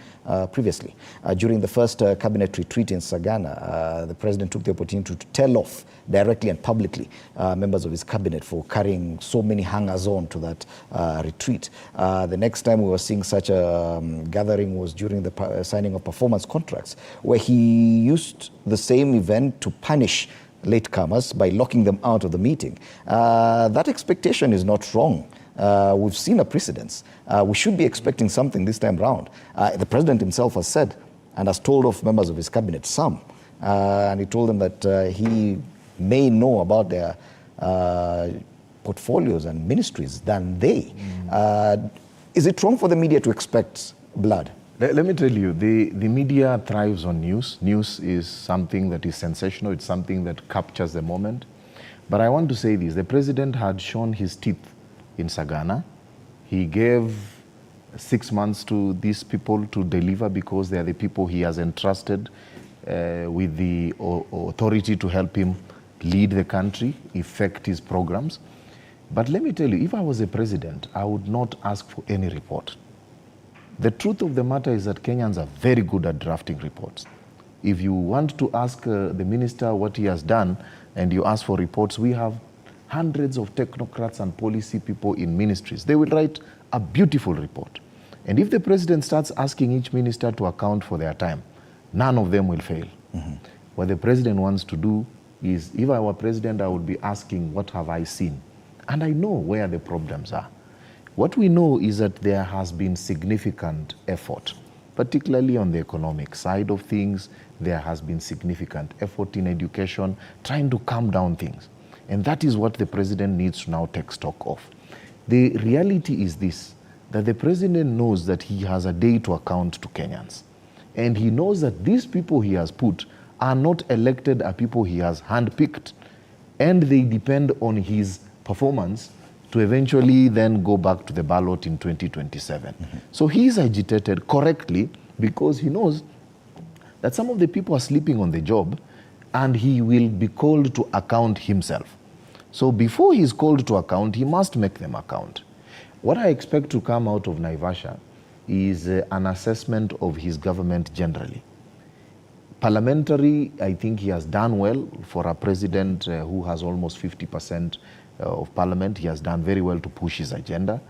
previously. During the first cabinet retreat in Sagana, the president took the opportunity to tell off directly and publicly members of his cabinet for carrying so many hangers-on to that retreat. The next time we were seeing such a gathering was during the signing of performance contracts, where he used the same event to punish latecomers by locking them out of the meeting. That expectation is not wrong. We've seen a precedence. We should be expecting something this time round. The president himself has said and has told off members of his cabinet some. And he told them that he may know about their portfolios and ministries than they. Is it wrong for the media to expect blood? Let me tell you, the media thrives on news. News is something that is sensational. It's something that captures the moment. But I want to say this. The president had shown his teeth in Sagana. He gave 6 months to these people to deliver because they are the people he has entrusted with the authority to help him lead the country, effect his programs. But let me tell you, if I was a president, I would not ask for any report. The truth of the matter is that Kenyans are very good at drafting reports. If you want to ask the minister what he has done and you ask for reports, we have hundreds of technocrats and policy people in ministries. They will write a beautiful report. And if the president starts asking each minister to account for their time, none of them will fail. What the president wants to do is, if I were president, I would be asking, what have I seen? And I know where the problems are. What we know is that there has been significant effort, particularly on the economic side of things. There has been significant effort in education, trying to calm down things. And that is what the president needs to now take stock of. The reality is this, that the president knows that he has a day to account to Kenyans. And he knows that these people he has put are not elected, are people he has handpicked. And they depend on his performance to eventually then go back to the ballot in 2027. So he is agitated correctly because he knows that some of the people are sleeping on the job and he will be called to account himself. So before he is called to account, he must make them account. What I expect to come out of Naivasha is an assessment of his government generally. Parliamentary, I think he has done well for a president who has almost 50% of parliament. He has done very well to push his agenda.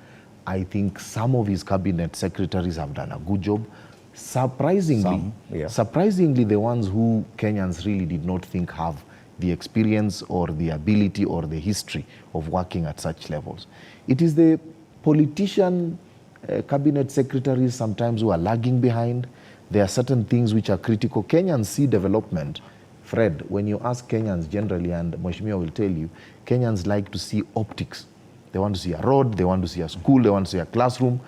I think some of his cabinet secretaries have done a good job. Surprisingly, surprisingly, the ones who Kenyans really did not think have the experience or the ability or the history of working at such levels. It is the politician cabinet secretaries sometimes who are lagging behind. There are certain things which are critical. Kenyans see development Fred, when you ask Kenyans generally, and Mheshimiwa will tell you, Kenyans like to see optics. They want to see a road, they want to see a school, they want to see a classroom.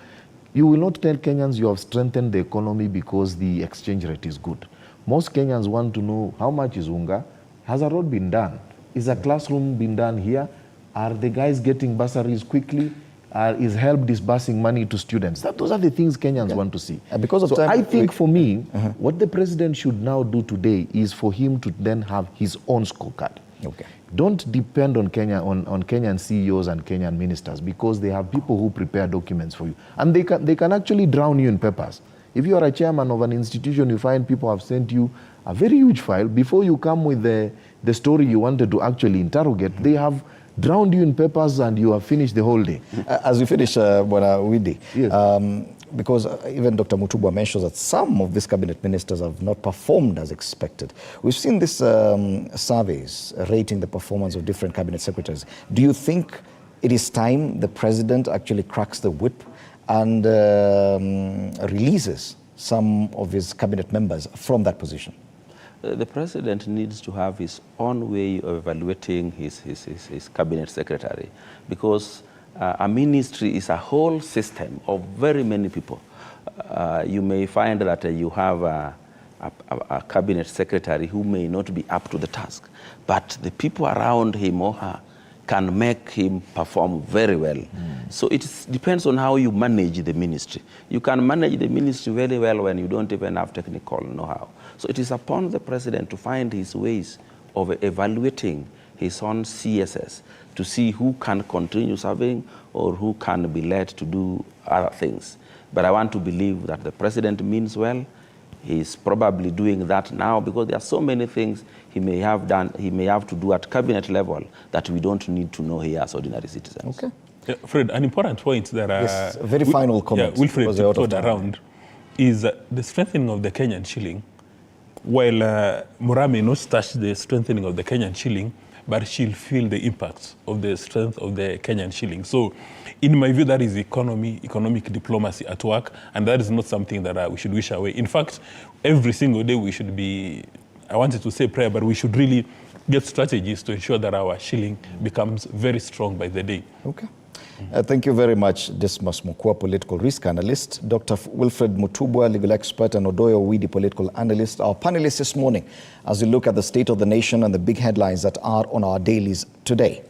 You will not tell Kenyans you have strengthened the economy because the exchange rate is good. Most Kenyans want to know how much is unga, has a road been done? Is a classroom been done here? Are the guys getting bursaries quickly? Is help disbursing money to students? Those are the things Kenyans want to see. Because of so time, I think for me, what the president should now do today is for him to then have his own scorecard. Okay. Don't depend on Kenyan CEOs and Kenyan ministers, because they have people who prepare documents for you. And they can actually drown you in papers. If you are a chairman of an institution, you find people have sent you a very huge file. Before you come with the story you wanted to actually interrogate, they have drowned you in papers and you have finished the whole day. As we finish, Bwana Widi, yes. Because even Dr. Mutubwa mentions that some of these cabinet ministers have not performed as expected. We've seen these surveys rating the performance of different cabinet secretaries. Do you think it is time the president actually cracks the whip and releases some of his cabinet members from that position? The president needs to have his own way of evaluating his cabinet secretary, because a ministry is a whole system of very many people. You may find that you have a cabinet secretary who may not be up to the task, but the people around him or her can make him perform very well. So it depends on how you manage the ministry. You can manage the ministry very well when you don't even have technical know-how. So it is upon the president to find his ways of evaluating his own CSS to see who can continue serving or who can be led to do other things. But I want to believe that the president means well. He's probably doing that now, because there are so many things he may have done, he may have to do at cabinet level that we don't need to know here as ordinary citizens. Okay. Fred, an important point that yes, a very final comment. Wilfred put around is the strengthening of the Kenyan shilling. While Mura may not touch the strengthening of the Kenyan shilling, but she'll feel the impact of the strength of the Kenyan shilling. So, in my view, that is economic diplomacy at work, and that is not something that we should wish away. In fact, every single day we should be, I wanted to say prayer, but we should really get strategies to ensure that our shilling becomes very strong by the day. Okay. Thank you very much, Dismas Mukua, political risk analyst, Dr. Wilfred Mutubwa, legal expert, and Odoyo Widi, political analyst, our panelists this morning, as we look at the state of the nation and the big headlines that are on our dailies today.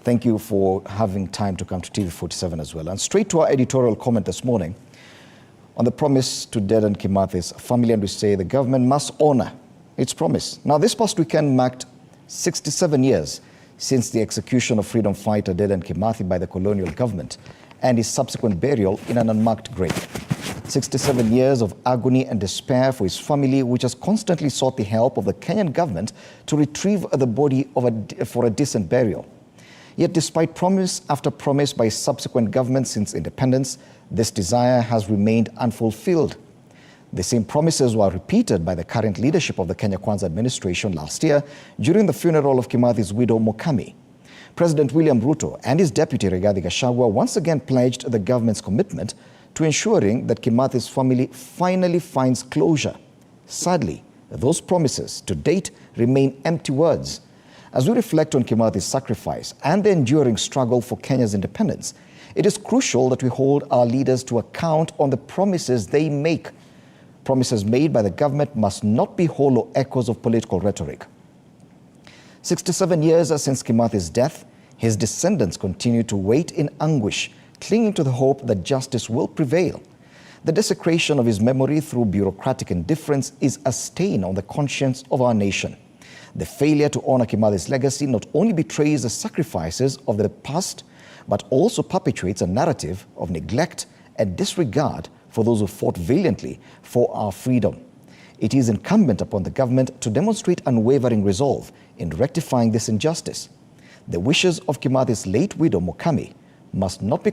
Thank you for having time to come to TV47 as well. And straight to our editorial comment this morning on the promise to Dedan Kimathi's family, and we say the government must honor its promise. Now, this past weekend marked 67 years since the execution of freedom fighter Dedan Kimathi by the colonial government and his subsequent burial in an unmarked grave. 67 years of agony and despair for his family, which has constantly sought the help of the Kenyan government to retrieve the body for a decent burial. Yet despite promise after promise by subsequent governments since independence, this desire has remained unfulfilled. The same promises were repeated by the current leadership of the Kenya Kwanza administration last year during the funeral of Kimathi's widow, Mokami. President William Ruto and his deputy Rigathi Gachagua once again pledged the government's commitment to ensuring that Kimathi's family finally finds closure. Sadly, those promises to date remain empty words. As we reflect on Kimathi's sacrifice and the enduring struggle for Kenya's independence, it is crucial that we hold our leaders to account on the promises they make. Promises made by the government must not be hollow echoes of political rhetoric. 67 years since Kimathi's death, his descendants continue to wait in anguish, clinging to the hope that justice will prevail. The desecration of his memory through bureaucratic indifference is a stain on the conscience of our nation. The failure to honor Kimathi's legacy not only betrays the sacrifices of the past, but also perpetuates a narrative of neglect and disregard for those who fought valiantly for our freedom. It is incumbent upon the government to demonstrate unwavering resolve in rectifying this injustice. The wishes of Kimathi's late widow, Mokami, must not be